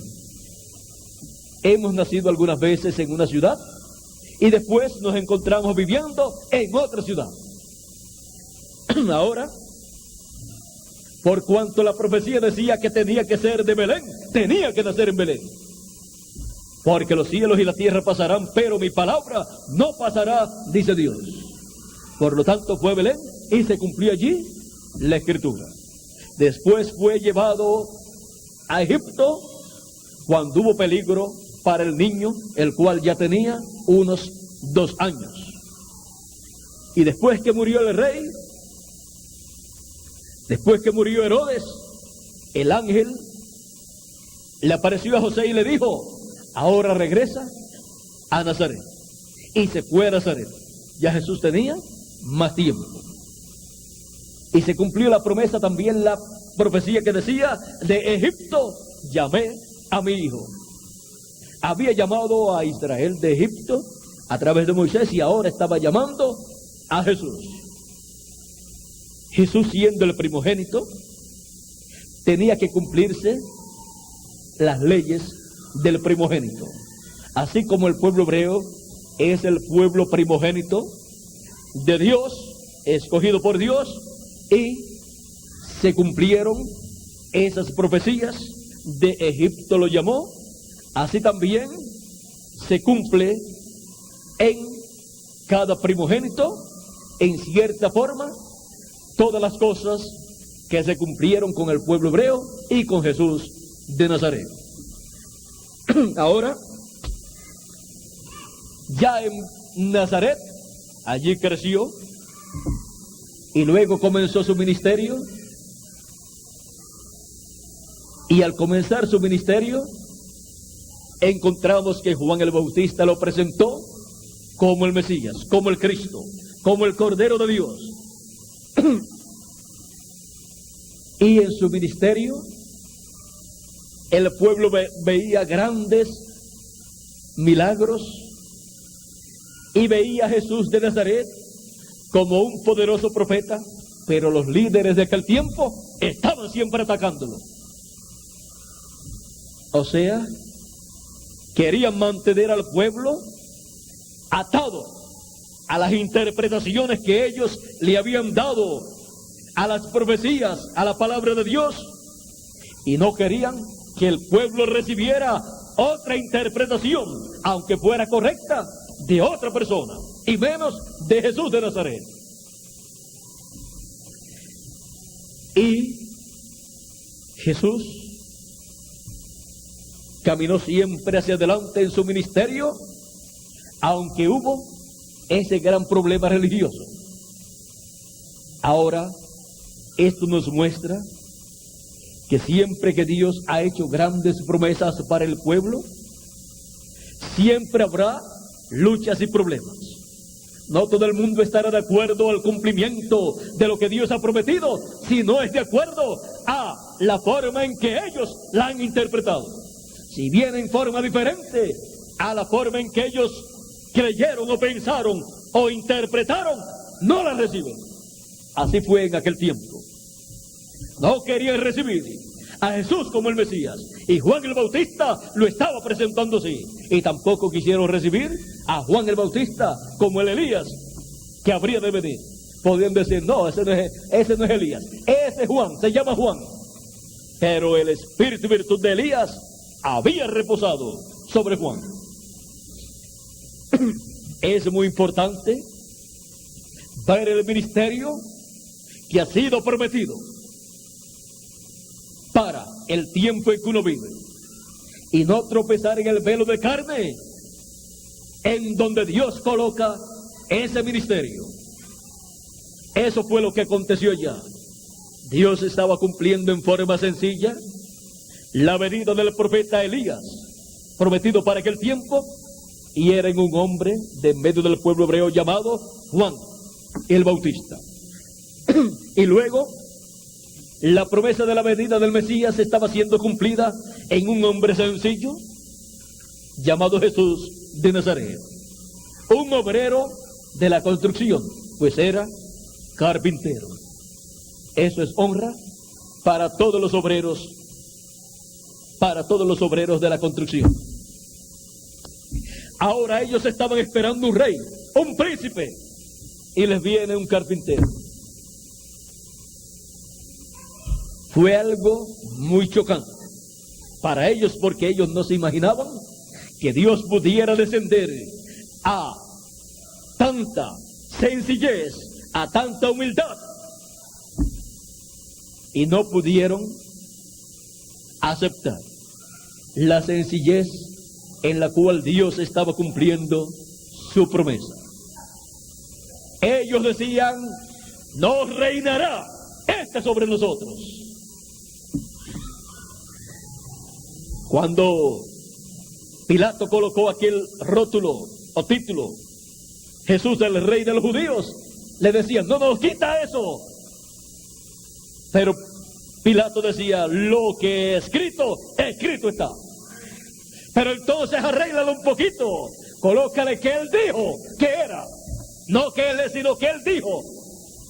Hemos nacido algunas veces en una ciudad y después nos encontramos viviendo en otra ciudad. Ahora, por cuanto la profecía decía que tenía que ser de Belén, tenía que nacer en Belén. Porque los cielos y la tierra pasarán, pero mi palabra no pasará, dice Dios. Por lo tanto fue Belén y se cumplió allí la escritura. Después fue llevado a Egipto cuando hubo peligro para el niño, el cual ya tenía unos 2 años. Y después que murió el rey, después que murió Herodes, el ángel le apareció a José y le dijo: ahora regresa a Nazaret. Y se fue a Nazaret. Ya Jesús tenía más tiempo. Y se cumplió la promesa también, la profecía que decía: de Egipto llamé a mi hijo. Había llamado a Israel de Egipto a través de Moisés y ahora estaba llamando a Jesús. Jesús, siendo el primogénito, tenía que cumplirse las leyes del primogénito. Así como el pueblo hebreo es el pueblo primogénito de Dios, escogido por Dios, y se cumplieron esas profecías, de Egipto lo llamó, así también se cumple en cada primogénito, en cierta forma, todas las cosas que se cumplieron con el pueblo hebreo y con Jesús de Nazaret. Ahora, ya en Nazaret, allí creció y luego comenzó su ministerio. Y al comenzar su ministerio, encontramos que Juan el Bautista lo presentó como el Mesías, como el Cristo, como el Cordero de Dios. Y en su ministerio, el pueblo veía grandes milagros y veía a Jesús de Nazaret como un poderoso profeta, pero los líderes de aquel tiempo estaban siempre atacándolo. O sea, querían mantener al pueblo atado a las interpretaciones que ellos le habían dado a las profecías, a la palabra de Dios, y no querían que el pueblo recibiera otra interpretación, aunque fuera correcta, de otra persona, y menos de Jesús de Nazaret. Y Jesús caminó siempre hacia adelante en su ministerio, aunque hubo ese gran problema religioso. Ahora, esto nos muestra que siempre que Dios ha hecho grandes promesas para el pueblo, siempre habrá luchas y problemas. No todo el mundo estará de acuerdo al cumplimiento de lo que Dios ha prometido, si no es de acuerdo a la forma en que ellos la han interpretado. Si viene en forma diferente a la forma en que ellos creyeron o pensaron o interpretaron, no la reciben. Así fue en aquel tiempo. No querían recibir a Jesús como el Mesías, y Juan el Bautista lo estaba presentando así, y tampoco quisieron recibir a Juan el Bautista como el Elías que habría de venir. Podían decir, no, ese no es Elías, ese es Juan, se llama Juan. Pero el espíritu y virtud de Elías había reposado sobre Juan. Es muy importante ver el ministerio que ha sido prometido para el tiempo en que uno vive, y no tropezar en el velo de carne en donde Dios coloca ese ministerio. Eso fue lo que aconteció ya. Dios estaba cumpliendo en forma sencilla la venida del profeta Elías, prometido para aquel tiempo, y era en un hombre de en medio del pueblo hebreo llamado Juan el Bautista. Y luego la promesa de la venida del Mesías estaba siendo cumplida en un hombre sencillo llamado Jesús de Nazaret, un obrero de la construcción, pues era carpintero. Eso es honra para todos los obreros, de la construcción. Ahora ellos estaban esperando un rey, un príncipe, y les viene un carpintero. Fue algo muy chocante para ellos, porque ellos no se imaginaban que Dios pudiera descender a tanta sencillez, a tanta humildad, y no pudieron aceptar la sencillez en la cual Dios estaba cumpliendo su promesa. Ellos decían, no reinará este sobre nosotros. Cuando Pilato colocó aquel rótulo o título, Jesús el Rey de los Judíos, le decían, no nos quita eso. Pero Pilato decía, lo que escrito, escrito está. Pero entonces arréglalo un poquito, colócale que él dijo que era, no que él es, sino que él dijo.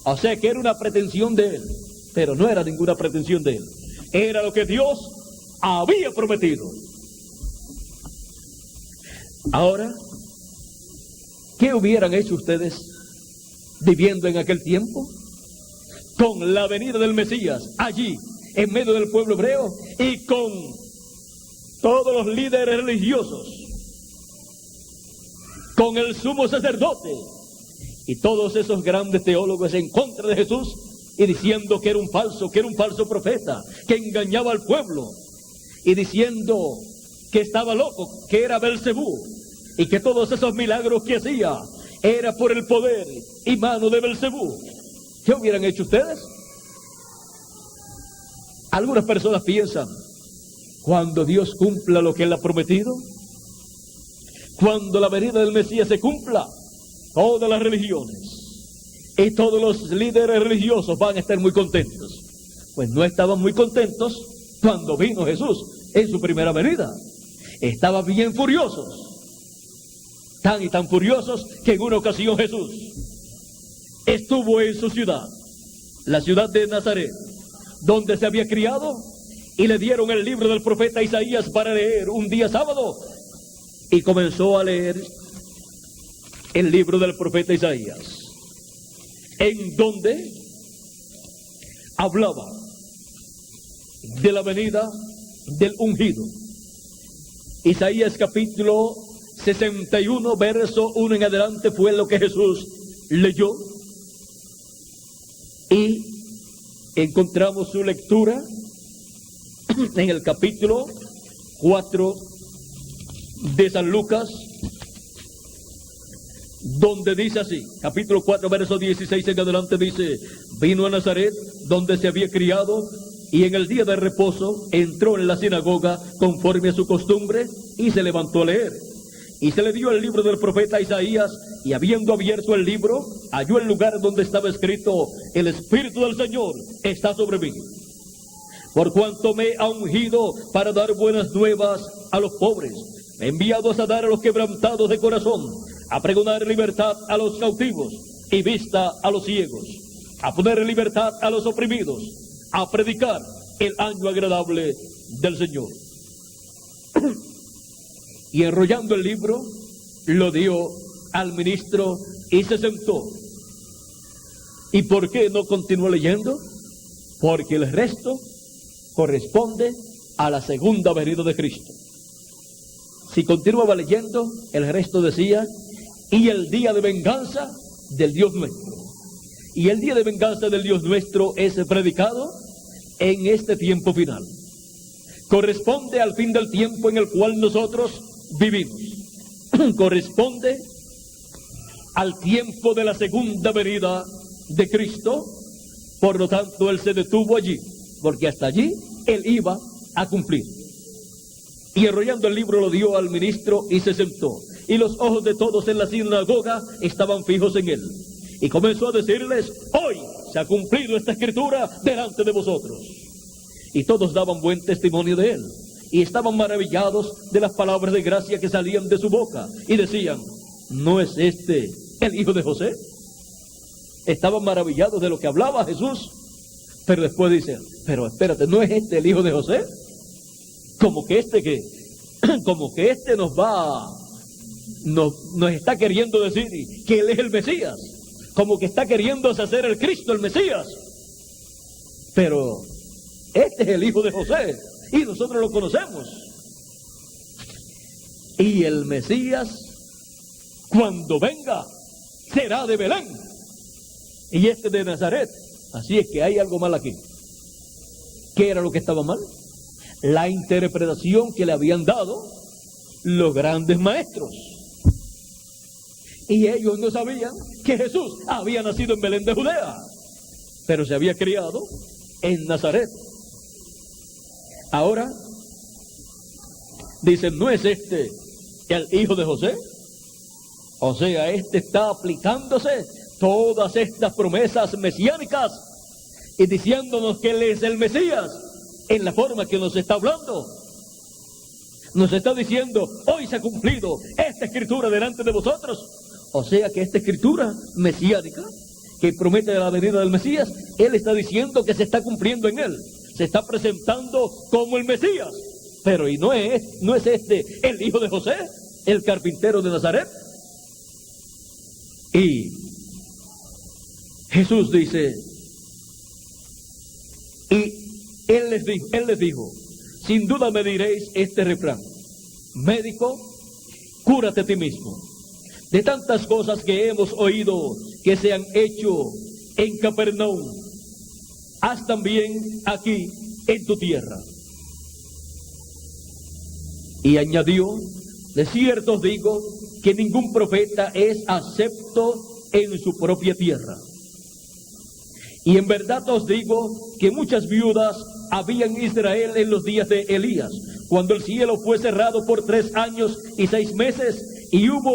O sea que era una pretensión de él, pero no era ninguna pretensión de él. Era lo que Dios había prometido. Ahora, ¿qué hubieran hecho ustedes viviendo en aquel tiempo con la venida del Mesías allí en medio del pueblo hebreo y con todos los líderes religiosos, con el sumo sacerdote y todos esos grandes teólogos en contra de Jesús y diciendo que era un falso profeta, que engañaba al pueblo, y diciendo que estaba loco, que era Belcebú, y que todos esos milagros que hacía era por el poder y mano de Belcebú? ¿Qué hubieran hecho ustedes? Algunas personas piensan, cuando Dios cumpla lo que Él ha prometido, cuando la venida del Mesías se cumpla, todas las religiones y todos los líderes religiosos van a estar muy contentos. Pues no estaban muy contentos cuando vino Jesús en su primera venida. Estaban bien furiosos, tan y tan furiosos que en una ocasión Jesús estuvo en su ciudad, la ciudad de Nazaret, donde se había criado, y le dieron el libro del profeta Isaías para leer un día sábado, y comenzó a leer el libro del profeta Isaías, en donde hablaba de la venida del ungido. Isaías capítulo 61, verso 1 en adelante fue lo que Jesús leyó, y encontramos su lectura en el capítulo 4 de San Lucas, donde dice así, capítulo 4, verso 16 en adelante dice: vino a Nazaret, donde se había criado, y en el día de reposo entró en la sinagoga conforme a su costumbre, y se levantó a leer. Y se le dio el libro del profeta Isaías, y habiendo abierto el libro, halló el lugar donde estaba escrito: el Espíritu del Señor está sobre mí, por cuanto me ha ungido para dar buenas nuevas a los pobres, me ha enviado a dar a los quebrantados de corazón, a pregonar libertad a los cautivos y vista a los ciegos, a poner en libertad a los oprimidos, a predicar el año agradable del Señor. Y enrollando el libro, lo dio al ministro y se sentó. ¿Y por qué no continuó leyendo? Porque el resto corresponde a la segunda venida de Cristo. Si continuaba leyendo, el resto decía: y el día de venganza del Dios nuestro. Y el día de venganza del Dios nuestro es predicado en este tiempo final. Corresponde al fin del tiempo en el cual nosotros vivimos. Corresponde al tiempo de la segunda venida de Cristo. Por lo tanto, Él se detuvo allí, porque hasta allí Él iba a cumplir. Y enrollando el libro lo dio al ministro y se sentó. Y los ojos de todos en la sinagoga estaban fijos en él. Y comenzó a decirles: hoy se ha cumplido esta escritura delante de vosotros. Y todos daban buen testimonio de él, y estaban maravillados de las palabras de gracia que salían de su boca, y decían: ¿no es este el hijo de José? Estaban maravillados de lo que hablaba Jesús, pero después dicen: pero espérate, ¿no es este el hijo de José? Como que este nos está queriendo decir que él es el Mesías, como que está queriéndose hacer el Cristo, el Mesías. Pero este es el hijo de José, y nosotros lo conocemos. Y el Mesías, cuando venga, será de Belén, y este de Nazaret. Así es que hay algo mal aquí. ¿Qué era lo que estaba mal? La interpretación que le habían dado los grandes maestros. Y ellos no sabían que Jesús había nacido en Belén de Judea, pero se había criado en Nazaret. Ahora dicen: ¿no es este el hijo de José? O sea, este está aplicándose todas estas promesas mesiánicas y diciéndonos que él es el Mesías en la forma que nos está hablando. Nos está diciendo: hoy se ha cumplido esta escritura delante de vosotros. O sea que esta escritura mesiánica que promete la venida del Mesías, él está diciendo que se está cumpliendo en él. Se está presentando como el Mesías. Pero ¿y no es este el hijo de José, el carpintero de Nazaret? Y Jesús dice, y él les dijo: sin duda me diréis este refrán: médico, cúrate a ti mismo. De tantas cosas que hemos oído que se han hecho en Capernaum, haz también aquí en tu tierra. Y añadió: de cierto os digo que ningún profeta es acepto en su propia tierra. Y en verdad os digo que muchas viudas había en Israel en los días de Elías, cuando el cielo fue cerrado por 3 años y 6 meses, y hubo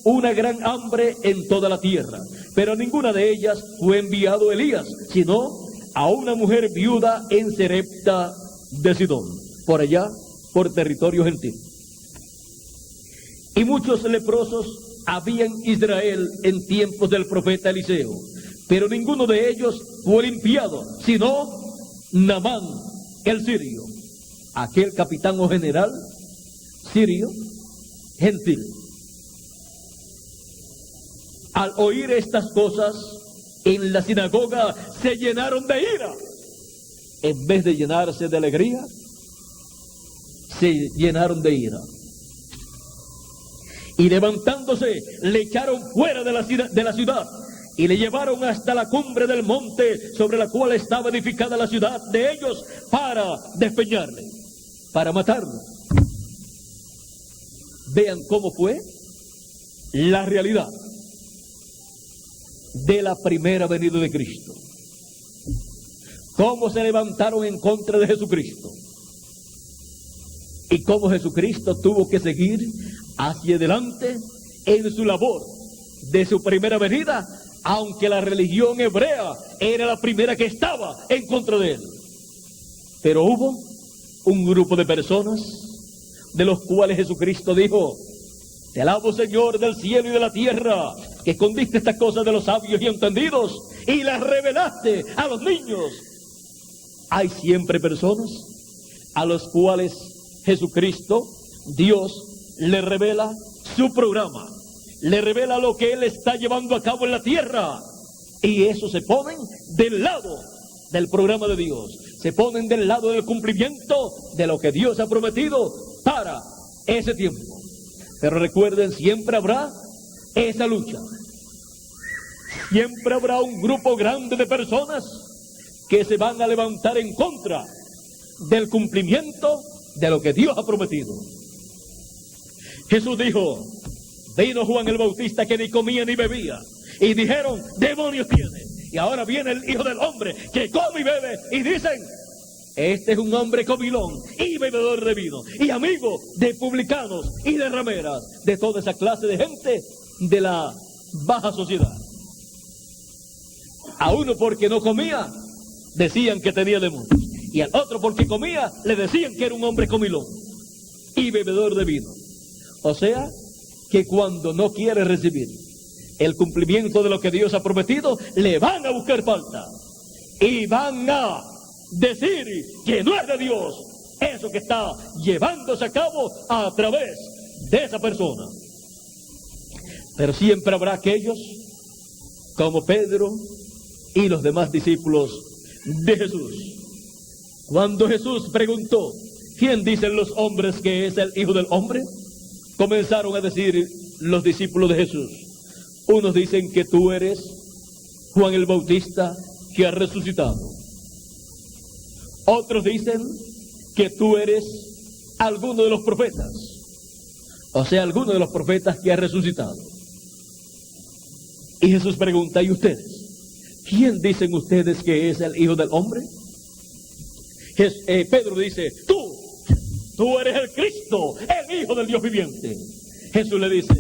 una gran hambre en toda la tierra. Pero a ninguna de ellas fue enviado Elías, sino a una mujer viuda en Sarepta de Sidón, por allá, por territorio gentil. Y muchos leprosos había en Israel en tiempos del profeta Eliseo, pero ninguno de ellos fue limpiado, sino Naamán el sirio, aquel capitán o general sirio, gentil. Al oír estas cosas, en la sinagoga se llenaron de ira. En vez de llenarse de alegría, se llenaron de ira. Y levantándose, le echaron fuera de la ciudad y le llevaron hasta la cumbre del monte sobre la cual estaba edificada la ciudad de ellos, para despeñarle, para matarlo. Vean cómo fue la realidad de la primera venida de Cristo. Cómo se levantaron en contra de Jesucristo. Y cómo Jesucristo tuvo que seguir hacia adelante en su labor de su primera venida, aunque la religión hebrea era la primera que estaba en contra de él. Pero hubo un grupo de personas de los cuales Jesucristo dijo: te alabo, Señor del cielo y de la tierra, que escondiste estas cosas de los sabios y entendidos y las revelaste a los niños. Hay siempre personas a los cuales Jesucristo, Dios, le revela su programa, le revela lo que Él está llevando a cabo en la tierra, y eso se ponen del lado del programa de Dios, se ponen del lado del cumplimiento de lo que Dios ha prometido para ese tiempo. Pero recuerden, siempre habrá esa lucha, siempre habrá un grupo grande de personas que se van a levantar en contra del cumplimiento de lo que Dios ha prometido. Jesús dijo: vino Juan el Bautista que ni comía ni bebía, y dijeron: demonios tiene. Y ahora viene el Hijo del Hombre que come y bebe, y dicen: este es un hombre comilón y bebedor de vino, y amigo de publicanos y de rameras, de toda esa clase de gente de la baja sociedad. A uno porque no comía decían que tenía demonios, y al otro porque comía le decían que era un hombre comilón y bebedor de vino. O sea, que cuando no quiere recibir el cumplimiento de lo que Dios ha prometido, le van a buscar falta y van a decir que no es de Dios eso que está llevándose a cabo a través de esa persona. Pero siempre habrá aquellos como Pedro y los demás discípulos de Jesús. Cuando Jesús preguntó: ¿quién dicen los hombres que es el Hijo del Hombre?, comenzaron a decir los discípulos de Jesús: unos dicen que tú eres Juan el Bautista que ha resucitado, otros dicen que tú eres alguno de los profetas, o sea, alguno de los profetas que ha resucitado. Y Jesús pregunta: ¿y ustedes? ¿Quién dicen ustedes que es el Hijo del Hombre? Pedro dice: tú eres el Cristo, el Hijo del Dios viviente. Jesús le dice: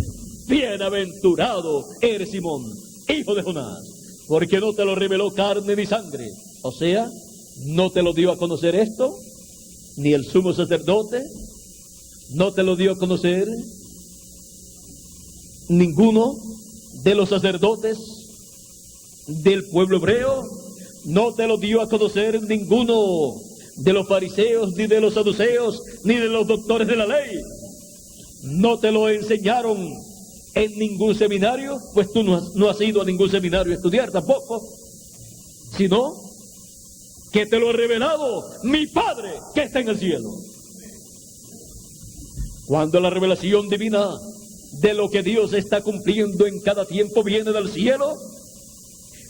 bienaventurado eres Simón, hijo de Jonás, porque no te lo reveló carne ni sangre, o sea, no te lo dio a conocer esto, ni el sumo sacerdote, no te lo dio a conocer ninguno de los sacerdotes del pueblo hebreo, no te lo dio a conocer ninguno de los fariseos, ni de los saduceos, ni de los doctores de la ley. No te lo enseñaron en ningún seminario, pues tú no has ido a ningún seminario a estudiar tampoco, sino que te lo ha revelado mi Padre que está en el cielo. Cuando la revelación divina de lo que Dios está cumpliendo en cada tiempo viene del cielo,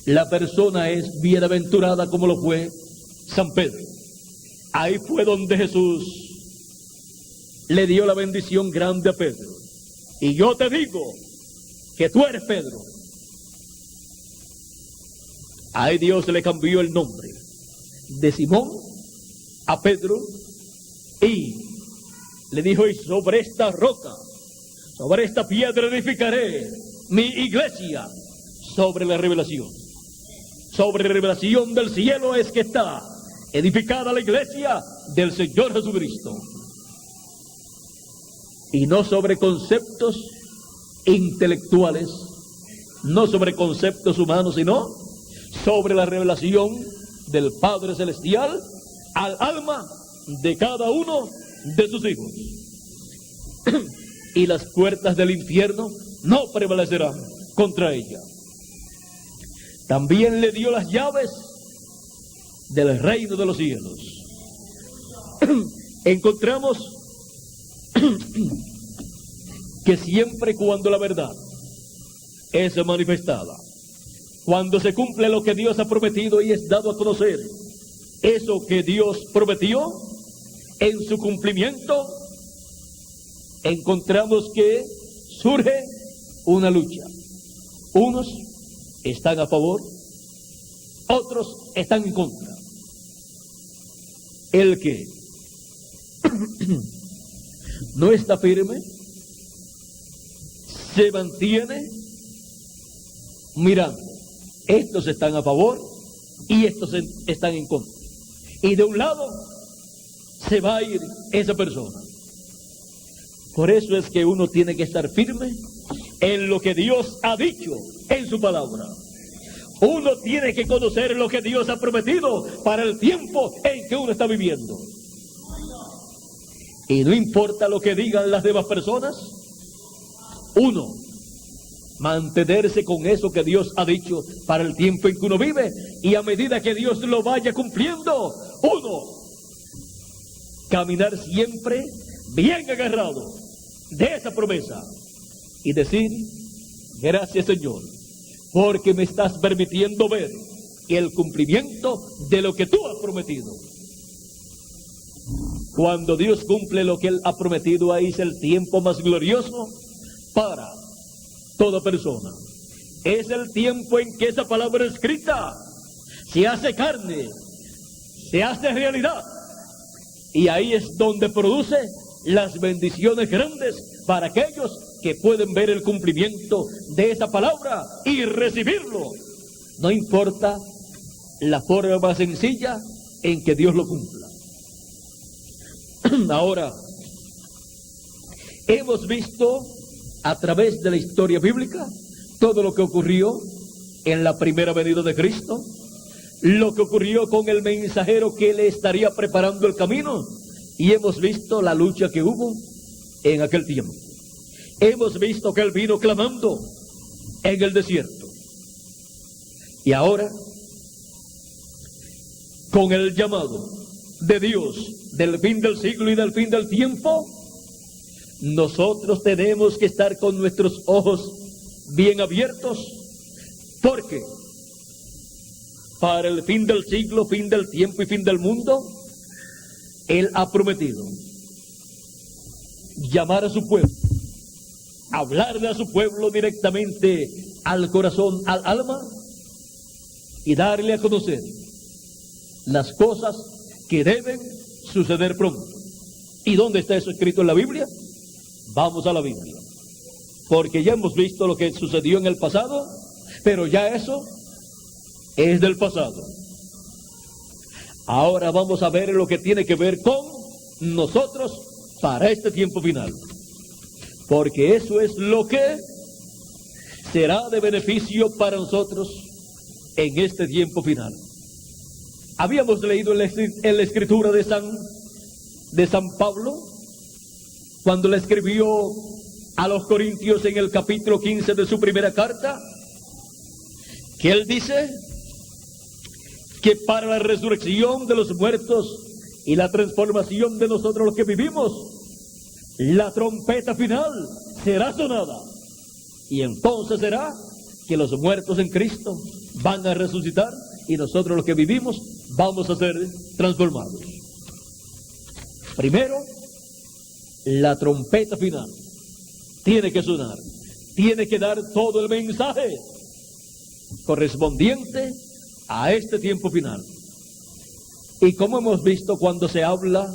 la persona es bienaventurada, como lo fue San Pedro. Ahí fue donde Jesús le dio la bendición grande a Pedro: y yo te digo que tú eres Pedro. Ahí Dios le cambió el nombre de Simón a Pedro, y le dijo: y sobre esta roca, sobre esta piedra edificaré mi iglesia. Sobre la revelación del cielo es que está edificada la iglesia del Señor Jesucristo, y no sobre conceptos intelectuales, no sobre conceptos humanos, sino sobre la revelación del Padre Celestial al alma de cada uno de sus hijos. Y las puertas del infierno no prevalecerán contra ella. También le dio las llaves del reino de los cielos. Encontramos que siempre cuando la verdad es manifestada, cuando se cumple lo que Dios ha prometido y es dado a conocer eso que Dios prometió, en su cumplimiento encontramos que surge una lucha. Unos están a favor, otros están en contra. El que no está firme se mantiene mirando. Estos están a favor y estos están en contra. Y de un lado se va a ir esa persona. Por eso es que uno tiene que estar firme en lo que Dios ha dicho en su palabra. Uno tiene que conocer lo que Dios ha prometido para el tiempo en que uno está viviendo. Y no importa lo que digan las demás personas, uno mantenerse con eso que Dios ha dicho para el tiempo en que uno vive, y a medida que Dios lo vaya cumpliendo, uno caminar siempre bien agarrado de esa promesa y decir: gracias, Señor, porque me estás permitiendo ver el cumplimiento de lo que tú has prometido. Cuando Dios cumple lo que Él ha prometido, ahí es el tiempo más glorioso para toda persona. Es el tiempo en que esa palabra escrita se hace carne, se hace realidad, y ahí es donde produce las bendiciones grandes para aquellos que pueden ver el cumplimiento de esa palabra y recibirlo. No importa la forma más sencilla en que Dios lo cumpla. Ahora, hemos visto a través de la historia bíblica todo lo que ocurrió en la primera venida de Cristo, lo que ocurrió con el mensajero que le estaría preparando el camino, y hemos visto la lucha que hubo en aquel tiempo. Hemos visto que él vino clamando en el desierto, y ahora con el llamado de Dios del fin del siglo y del fin del tiempo, nosotros tenemos que estar con nuestros ojos bien abiertos, porque para el fin del siglo, fin del tiempo y fin del mundo, Él ha prometido llamar a su pueblo, hablarle a su pueblo directamente al corazón, al alma, y darle a conocer las cosas que deben suceder pronto. ¿Y dónde está eso escrito en la Biblia? Vamos a la Biblia, porque ya hemos visto lo que sucedió en el pasado, pero ya eso es del pasado. Ahora vamos a ver lo que tiene que ver con nosotros para este tiempo final, porque eso es lo que será de beneficio para nosotros en este tiempo final. Habíamos leído en la escritura de San Pablo, cuando le escribió a los Corintios en el capítulo 15 de su primera carta, que él dice que para la resurrección de los muertos y la transformación de nosotros los que vivimos, la trompeta final será sonada, y entonces será que los muertos en Cristo van a resucitar y nosotros los que vivimos vamos a ser transformados. Primero, la trompeta final tiene que sonar, tiene que dar todo el mensaje correspondiente a este tiempo final. Y como hemos visto, cuando se habla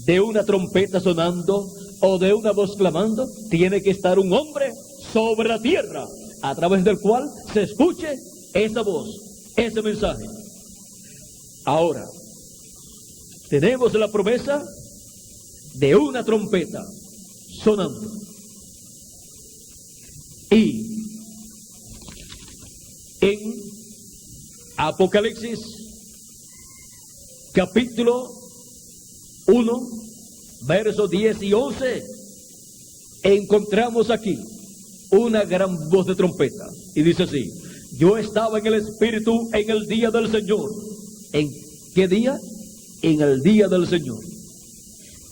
de una trompeta sonando o de una voz clamando, tiene que estar un hombre sobre la tierra a través del cual se escuche esa voz, ese mensaje. Ahora, tenemos la promesa de una trompeta sonando. Y en Apocalipsis, capítulo 1, versos 10 y 11, encontramos aquí una gran voz de trompeta. Y dice así: yo estaba en el Espíritu en el día del Señor. ¿En qué día? En el día del Señor.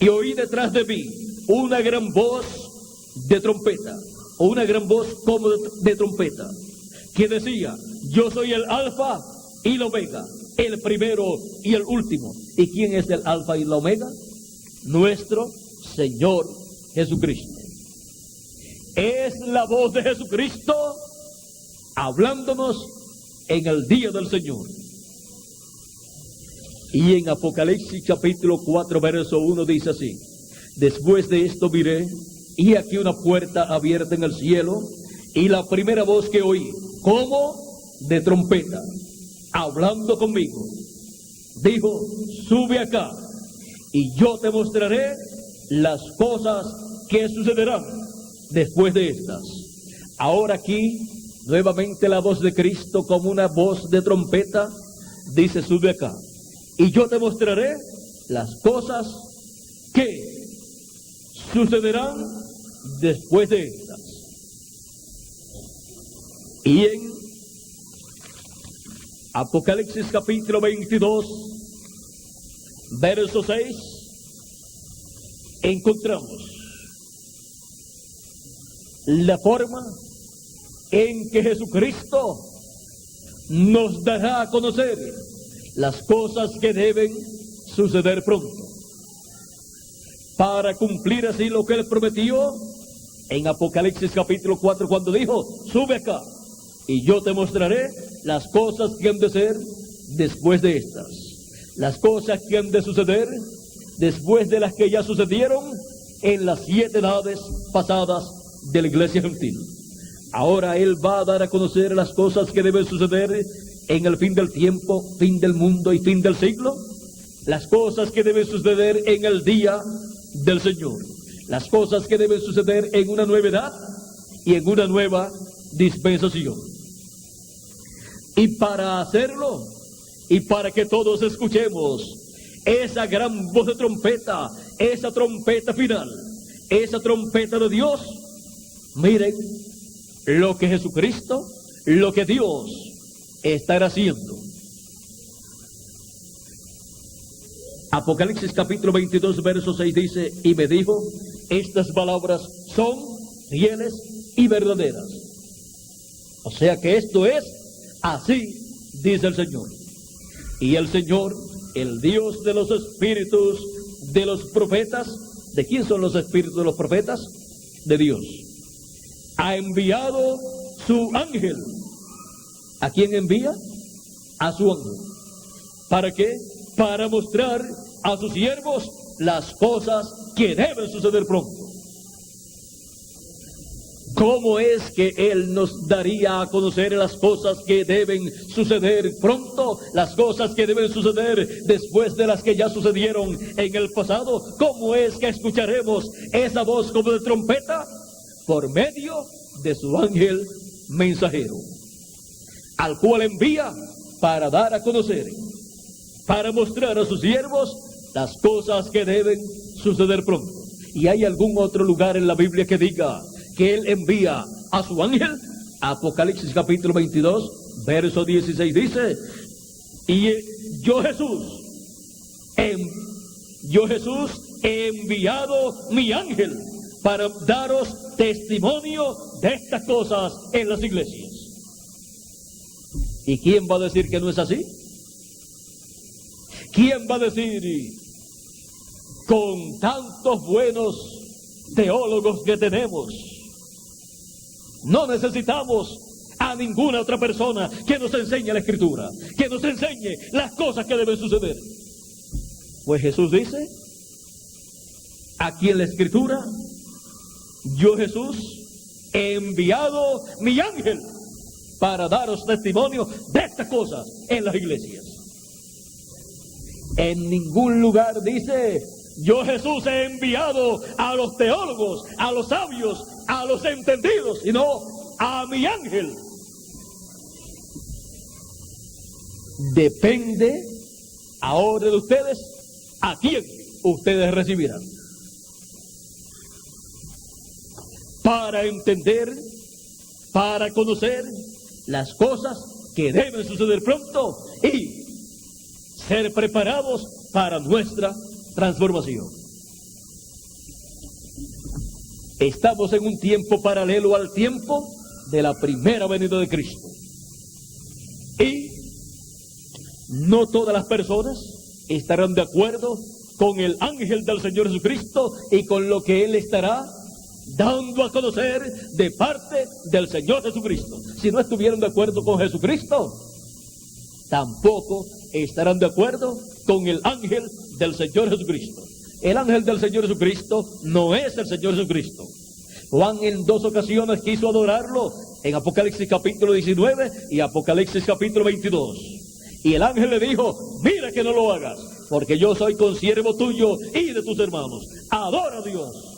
Y oí detrás de mí una gran voz de trompeta, o una gran voz como de trompeta, que decía: yo soy el Alfa y la Omega, el primero y el último. ¿Y quién es el Alfa y la Omega? Nuestro Señor Jesucristo. Es la voz de Jesucristo hablándonos en el día del Señor. Y en Apocalipsis capítulo 4 verso 1 dice así: después de esto miré, y aquí una puerta abierta en el cielo, y la primera voz que oí, como de trompeta, hablando conmigo, dijo: sube acá, y yo te mostraré las cosas que sucederán después de estas. Ahora aquí, nuevamente la voz de Cristo como una voz de trompeta, dice: sube acá, y yo te mostraré las cosas que sucederán después de estas. Y en Apocalipsis capítulo 22, verso 6, encontramos la forma en que Jesucristo nos dará a conocer las cosas que deben suceder pronto, para cumplir así lo que Él prometió en Apocalipsis capítulo 4, cuando dijo: sube acá, y yo te mostraré las cosas que han de ser después de estas, las cosas que han de suceder después de las que ya sucedieron en las 7 edades pasadas de la iglesia gentil. Ahora Él va a dar a conocer las cosas que deben suceder en el fin del tiempo, fin del mundo y fin del siglo, las cosas que deben suceder en el día del Señor, las cosas que deben suceder en una nueva edad y en una nueva dispensación. Y para hacerlo, y para que todos escuchemos esa gran voz de trompeta, esa trompeta final, esa trompeta de Dios, miren lo que Jesucristo, lo que Dios estará haciendo. Apocalipsis capítulo 22 verso 6 dice: y me dijo: estas palabras son fieles y verdaderas. O sea que esto es así, dice el Señor. Y el Señor, el Dios de los espíritus de los profetas, ¿de quién son los espíritus de los profetas? De Dios. Ha enviado su ángel. ¿A quién envía? A su ángel. ¿Para qué? Para mostrar a sus siervos las cosas que deben suceder pronto. ¿Cómo es que Él nos daría a conocer las cosas que deben suceder pronto? Las cosas que deben suceder después de las que ya sucedieron en el pasado. ¿Cómo es que escucharemos esa voz como de trompeta? Por medio de su ángel mensajero, al cual envía para dar a conocer, para mostrar a sus siervos las cosas que deben suceder pronto. ¿Y hay algún otro lugar en la Biblia que diga que Él envía a su ángel? Apocalipsis capítulo 22 verso 16 dice: y yo Jesús he enviado mi ángel para daros testimonio de estas cosas en las iglesias. ¿Y quién va a decir que no es así? ¿Quién va a decir, con tantos buenos teólogos que tenemos, no necesitamos a ninguna otra persona que nos enseñe la Escritura, que nos enseñe las cosas que deben suceder? Pues Jesús dice aquí en la Escritura: yo Jesús he enviado mi ángel para daros testimonio de estas cosas en las iglesias. En ningún lugar dice: yo Jesús he enviado a los teólogos, a los sabios, a los entendidos, sino a mi ángel. Depende ahora de ustedes a quién ustedes recibirán. Para entender, para conocer las cosas que deben suceder pronto y ser preparados para nuestra transformación. Estamos en un tiempo paralelo al tiempo de la primera venida de Cristo. Y no todas las personas estarán de acuerdo con el ángel del Señor Jesucristo y con lo que Él estará dando a conocer de parte del Señor Jesucristo. Si no estuvieron de acuerdo con Jesucristo, tampoco estarán de acuerdo con el ángel del Señor Jesucristo. El ángel del Señor Jesucristo no es el Señor Jesucristo. Juan en 2 ocasiones quiso adorarlo, en Apocalipsis capítulo 19 y Apocalipsis capítulo 22. Y el ángel le dijo: mira que no lo hagas, porque yo soy consiervo tuyo y de tus hermanos. Adora a Dios.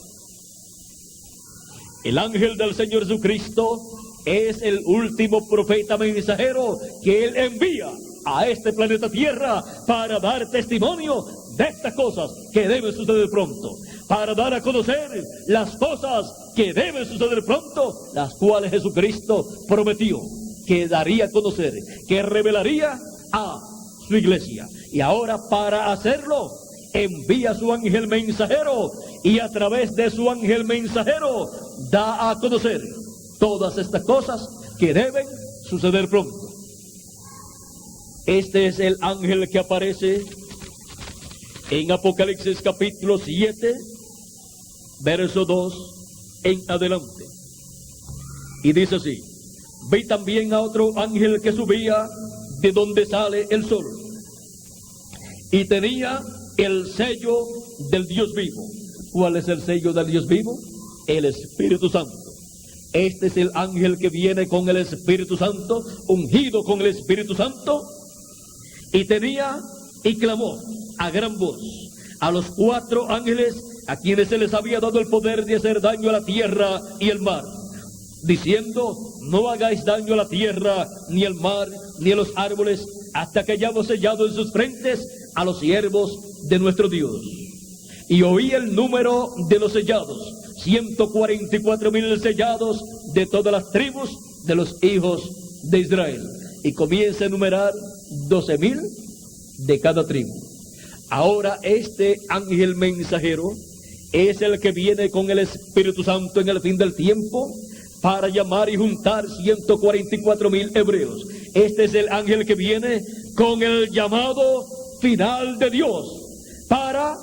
El ángel del Señor Jesucristo es el último profeta mensajero que Él envía a este planeta Tierra para dar testimonio de estas cosas que deben suceder pronto, para dar a conocer las cosas que deben suceder pronto, las cuales Jesucristo prometió que daría a conocer, que revelaría a su iglesia. Y ahora, para hacerlo, envía a su ángel mensajero, y a través de su ángel mensajero da a conocer todas estas cosas que deben suceder pronto. Este es el ángel que aparece en Apocalipsis capítulo 7, verso 2 en adelante. Y dice así: vi también a otro ángel que subía de donde sale el sol, y tenía el sello del Dios vivo. ¿Cuál es el sello del Dios vivo? El Espíritu Santo. Este es el ángel que viene con el Espíritu Santo, ungido con el Espíritu Santo, y tenía y clamó a gran voz a los 4 ángeles a quienes se les había dado el poder de hacer daño a la tierra y el mar, diciendo: no hagáis daño a la tierra, ni al mar, ni a los árboles, hasta que hayamos sellado en sus frentes a los siervos de nuestro Dios. Y oí el número de los sellados: 144,000 sellados de todas las tribus de los hijos de Israel. Y comienza a enumerar 12,000 de cada tribu. Ahora este ángel mensajero es el que viene con el Espíritu Santo en el fin del tiempo para llamar y juntar 144,000 hebreos. Este es el ángel que viene con el llamado final de Dios para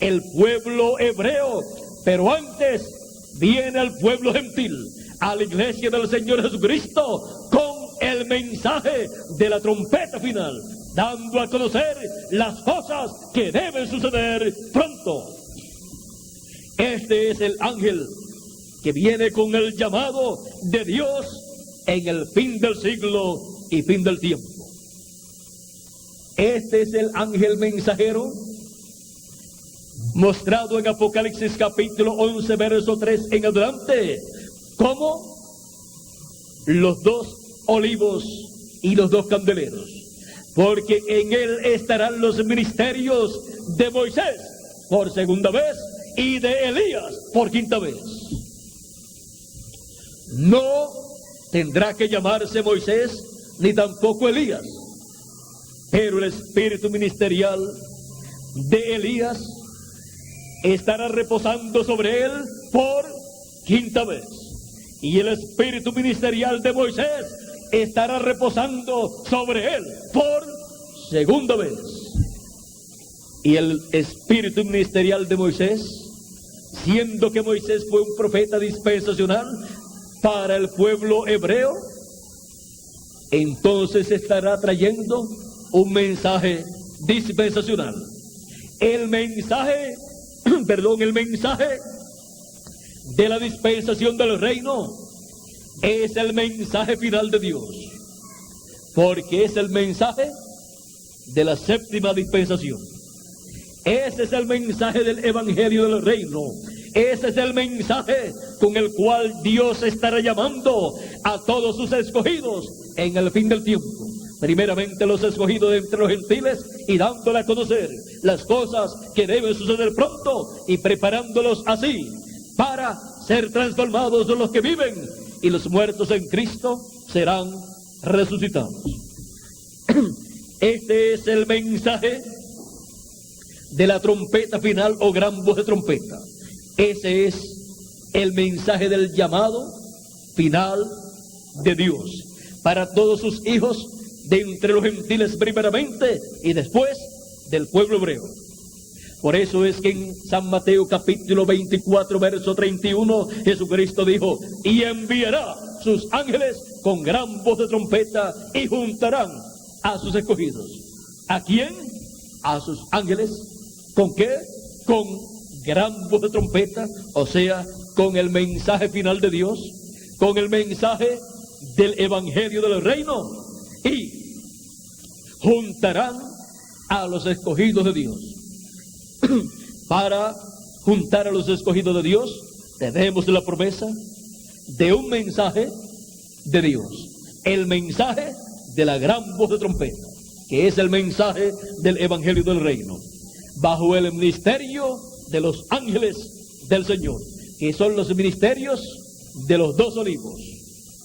el pueblo hebreo. Pero antes viene el pueblo gentil, a la iglesia del Señor Jesucristo, con el mensaje de la trompeta final, dando a conocer las cosas que deben suceder pronto. Este es el ángel que viene con el llamado de Dios en el fin del siglo y fin del tiempo. Este es el ángel mensajero mostrado en Apocalipsis capítulo 11, verso 3 en adelante, como los 2 olivos y los 2 candeleros, porque en él estarán los ministerios de Moisés por segunda vez y de Elías por quinta vez. No tendrá que llamarse Moisés ni tampoco Elías, pero el espíritu ministerial de Elías estará reposando sobre él por quinta vez, y el espíritu ministerial de Moisés estará reposando sobre él por segunda vez. Y el espíritu ministerial de Moisés, siendo que Moisés fue un profeta dispensacional para el pueblo hebreo, entonces estará trayendo un mensaje dispensacional. El mensaje de la dispensación del reino es el mensaje final de Dios, porque es el mensaje de la séptima dispensación. Ese es el mensaje del evangelio del reino. Ese es el mensaje con el cual Dios estará llamando a todos sus escogidos en el fin del tiempo. primeramente los escogidos de entre los gentiles y dándole a conocer las cosas que deben suceder pronto y preparándolos así para ser transformados los que viven y los muertos en Cristo serán resucitados. Este es el mensaje de la trompeta final o gran voz de trompeta. Ese es el mensaje del llamado final de Dios para todos sus hijos de entre los gentiles primeramente y después del pueblo hebreo. Por eso es que en San Mateo capítulo 24 verso 31 Jesucristo dijo: y enviará sus ángeles con gran voz de trompeta y juntarán a sus escogidos. ¿A quién? A sus ángeles. ¿Con qué? Con gran voz de trompeta, o sea, con el mensaje final de Dios, con el mensaje del evangelio del reino, y juntarán a los escogidos de Dios. Para juntar a los escogidos de Dios tenemos la promesa de un mensaje de Dios, el mensaje de la gran voz de trompeta, que es el mensaje del evangelio del reino, bajo el ministerio de los ángeles del Señor, que son los ministerios de los dos olivos,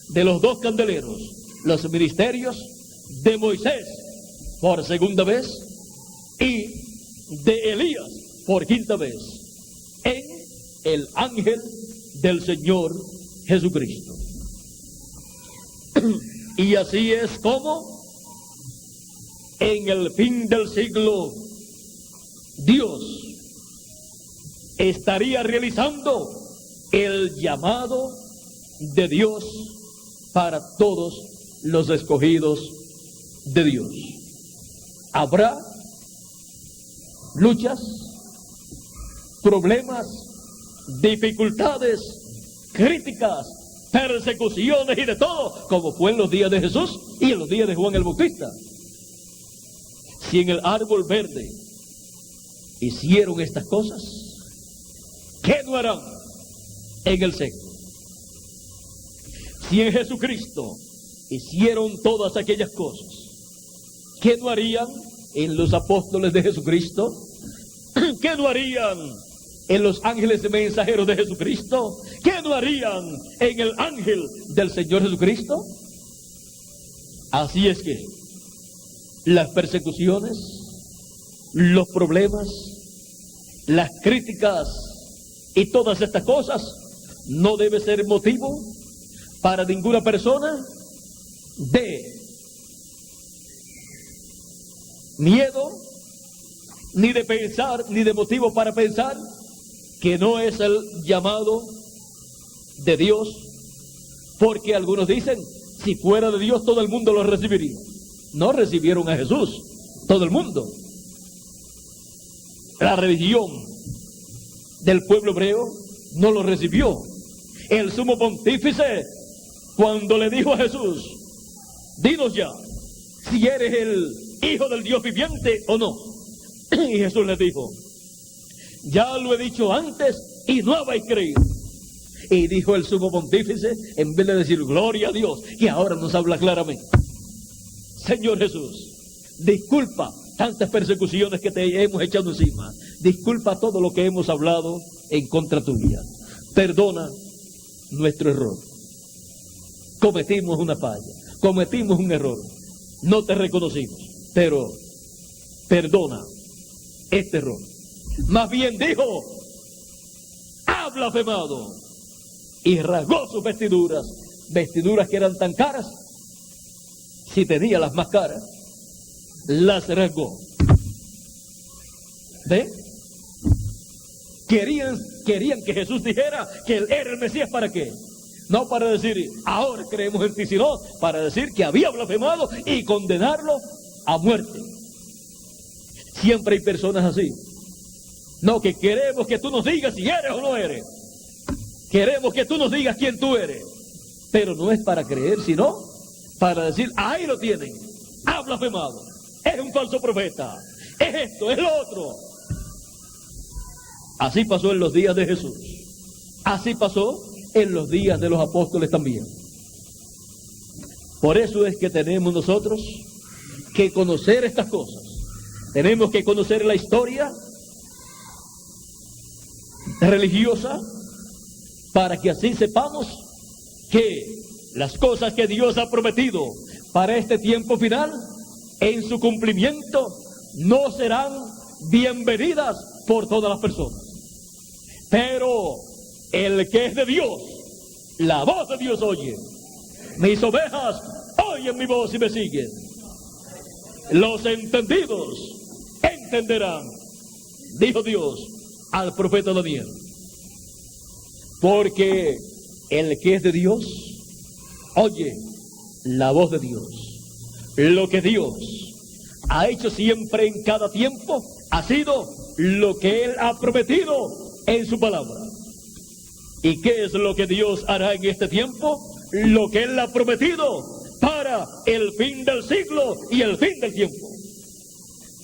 de los dos candeleros, los ministerios de Moisés por segunda vez y de Elías por quinta vez en el ángel del Señor Jesucristo. Y así es como en el fin del siglo Dios estaría realizando el llamado de Dios para todos los escogidos de Dios. Habrá luchas, problemas, dificultades, críticas, persecuciones y de todo, como fue en los días de Jesús y en los días de Juan el Bautista. Si en el árbol verde hicieron estas cosas, ¿qué no harán en el seco? Si en Jesucristo hicieron todas aquellas cosas, ¿qué no harían en los apóstoles de Jesucristo? ¿Qué no harían en los ángeles mensajeros de Jesucristo? ¿Qué no harían en el ángel del Señor Jesucristo? Así es que las persecuciones, los problemas, las críticas y todas estas cosas no debe ser motivo para ninguna persona de miedo, ni de pensar, ni de motivo para pensar que no es el llamado de Dios, porque algunos dicen, si fuera de Dios todo el mundo lo recibiría. No recibieron a Jesús todo el mundo. La religión del pueblo hebreo no lo recibió. El sumo pontífice, cuando le dijo a Jesús, dinos ya si eres el Hijo del Dios viviente o no. Y Jesús le dijo, ya lo he dicho antes y no habéis creído. Y dijo el sumo pontífice, en vez de decir gloria a Dios, que ahora nos habla claramente: Señor Jesús, disculpa tantas persecuciones que te hemos echado encima, disculpa todo lo que hemos hablado en contra tuya, perdona nuestro error, cometimos una falla, cometimos un error, no te reconocimos, pero perdona este error. Más bien dijo, ha blasfemado, y rasgó sus vestiduras, vestiduras que eran tan caras, si tenía las más caras, las rasgó. ¿Ve? Querían que Jesús dijera que él era el Mesías. ¿Para qué? No para decir, ahora creemos en ti, sino para decir que había blasfemado y condenarlo a muerte. Siempre hay personas así. No, que queremos que tú nos digas si eres o no eres. Queremos que tú nos digas quién tú eres. Pero no es para creer, sino para decir, ahí lo tienen, ha blasfemado, es un falso profeta, es esto, es lo otro. Así pasó en los días de Jesús. Así pasó en los días de los apóstoles también. Por eso es que tenemos nosotros que conocer estas cosas. Tenemos que conocer la historia religiosa para que así sepamos que las cosas que Dios ha prometido para este tiempo final, en su cumplimiento, no serán bienvenidas por todas las personas. Pero el que es de Dios, la voz de Dios oye. Mis ovejas oyen mi voz y me siguen. Los entendidos entenderán, dijo Dios al profeta Daniel. Porque el que es de Dios oye la voz de Dios. Lo que Dios ha hecho siempre en cada tiempo ha sido lo que Él ha prometido en su palabra. ¿Y qué es lo que Dios hará en este tiempo? Lo que Él ha prometido para el fin del siglo y el fin del tiempo.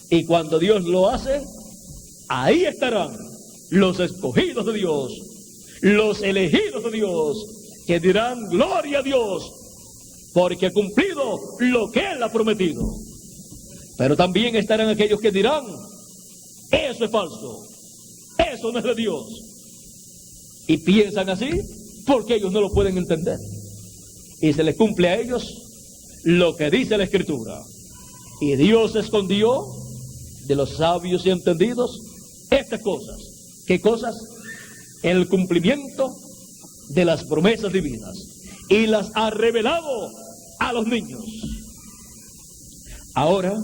Y cuando Dios lo hace, ahí estarán los escogidos de Dios, los elegidos de Dios, que dirán gloria a Dios, porque ha cumplido lo que Él ha prometido. Pero también estarán aquellos que dirán, eso es falso, eso no es de Dios. Y piensan así porque ellos no lo pueden entender. Y se les cumple a ellos lo que dice la Escritura. Y Dios escondió de los sabios y entendidos estas cosas. ¿Qué cosas? El cumplimiento de las promesas divinas. Y las ha revelado a los niños. Ahora,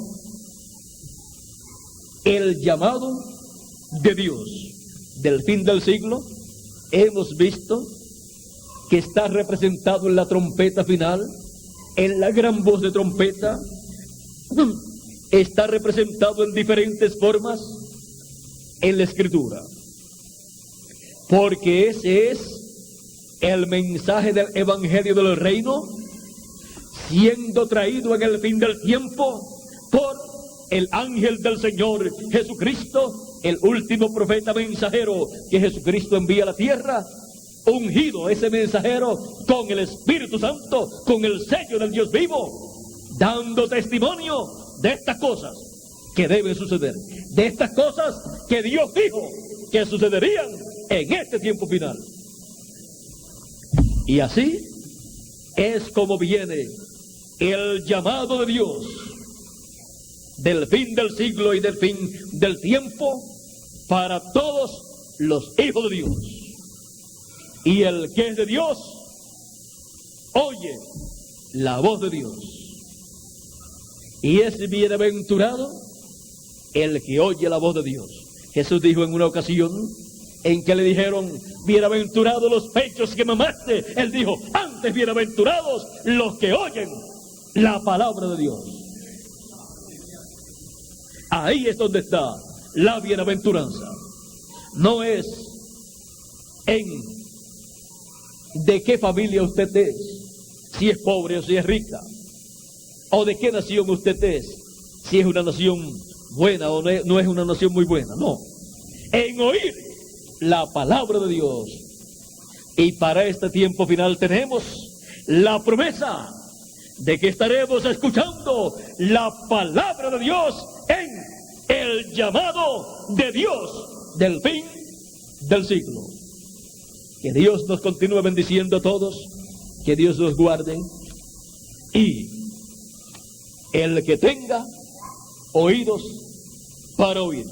el llamado de Dios del fin del siglo, hemos visto que está representado en la trompeta final, en la gran voz de trompeta. Está representado en diferentes formas en la Escritura, porque ese es el mensaje del Evangelio del Reino, siendo traído en el fin del tiempo por el ángel del Señor Jesucristo, el último profeta mensajero que Jesucristo envía a la tierra, ungido ese mensajero con el Espíritu Santo, con el sello del Dios vivo, dando testimonio de estas cosas que deben suceder, de estas cosas que Dios dijo que sucederían en este tiempo final. Y así es como viene el llamado de Dios del fin del siglo y del fin del tiempo para todos los hijos de Dios. Y el que es de Dios oye la voz de Dios. Y es bienaventurado el que oye la voz de Dios. Jesús dijo en una ocasión en que le dijeron, bienaventurados los pechos que mamaste. Él dijo, antes bienaventurados los que oyen la palabra de Dios. Ahí es donde está la bienaventuranza. No es en de qué familia usted es, si es pobre o si es rica, o de qué nación usted es, si es una nación buena o no es una nación muy buena. No, en oír la palabra de Dios. Y para este tiempo final tenemos la promesa de que estaremos escuchando la palabra de Dios en el llamado de Dios del fin del siglo. Que Dios nos continúe bendiciendo a todos, que Dios nos guarde, y el que tenga oídos para oír,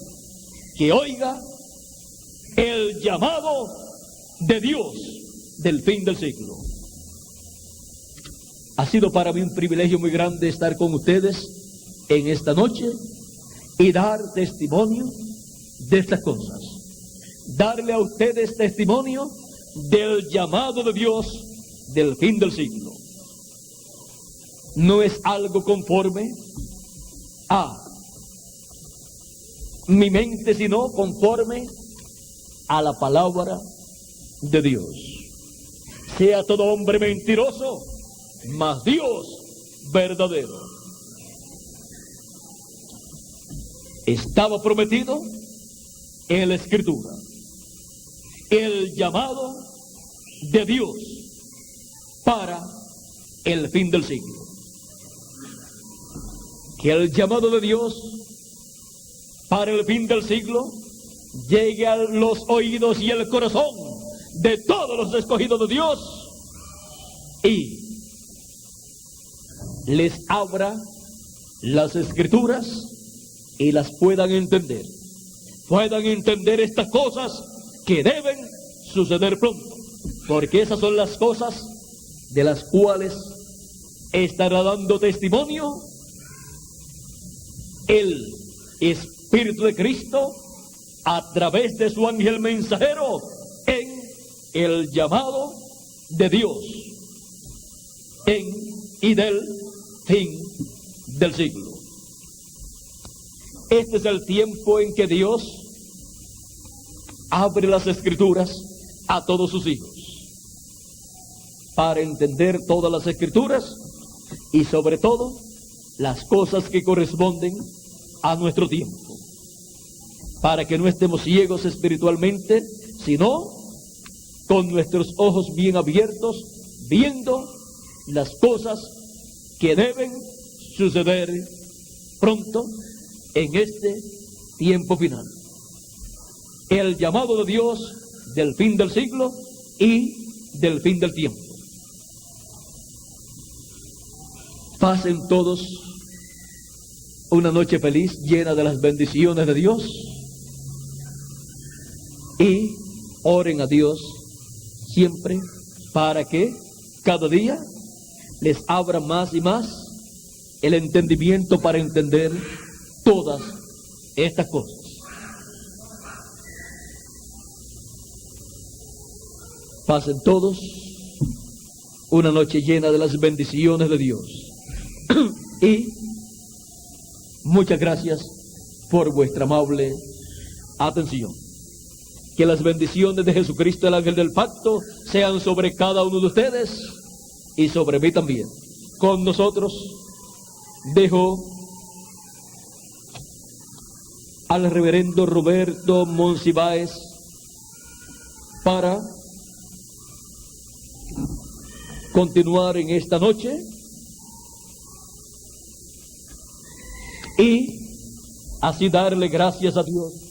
que oiga el llamado de Dios del fin del siglo. Ha sido para mí un privilegio muy grande estar con ustedes en esta noche y dar testimonio de estas cosas. Darle a ustedes testimonio del llamado de Dios del fin del siglo. No es algo conforme a mi mente, sino conforme a la palabra de Dios. Sea todo hombre mentiroso, mas Dios verdadero. Estaba prometido en la Escritura el llamado de Dios para el fin del siglo. que el llamado de Dios para el fin del siglo llegue a los oídos y el corazón de todos los escogidos de Dios y les abra las escrituras y las puedan entender estas cosas que deben suceder pronto, porque esas son las cosas de las cuales estará dando testimonio el Espíritu de Cristo a través de su ángel mensajero en el llamado de Dios en y del fin del siglo. Este es el tiempo en que Dios abre las escrituras a todos sus hijos para entender todas las escrituras y sobre todo las cosas que corresponden a nuestro tiempo, para que no estemos ciegos espiritualmente, sino con nuestros ojos bien abiertos, viendo las cosas que deben suceder pronto en este tiempo final. El llamado de Dios del fin del siglo y del fin del tiempo. Pasen todos una noche feliz llena de las bendiciones de Dios y oren a Dios siempre para que cada día les abra más y más el entendimiento para entender todas estas cosas. Pasen todos una noche llena de las bendiciones de Dios. Y muchas gracias por vuestra amable atención. Que las bendiciones de Jesucristo, el ángel del pacto, sean sobre cada uno de ustedes y sobre mí también. Con nosotros dejo al reverendo Roberto Monsiváis para continuar en esta noche y así darle gracias a Dios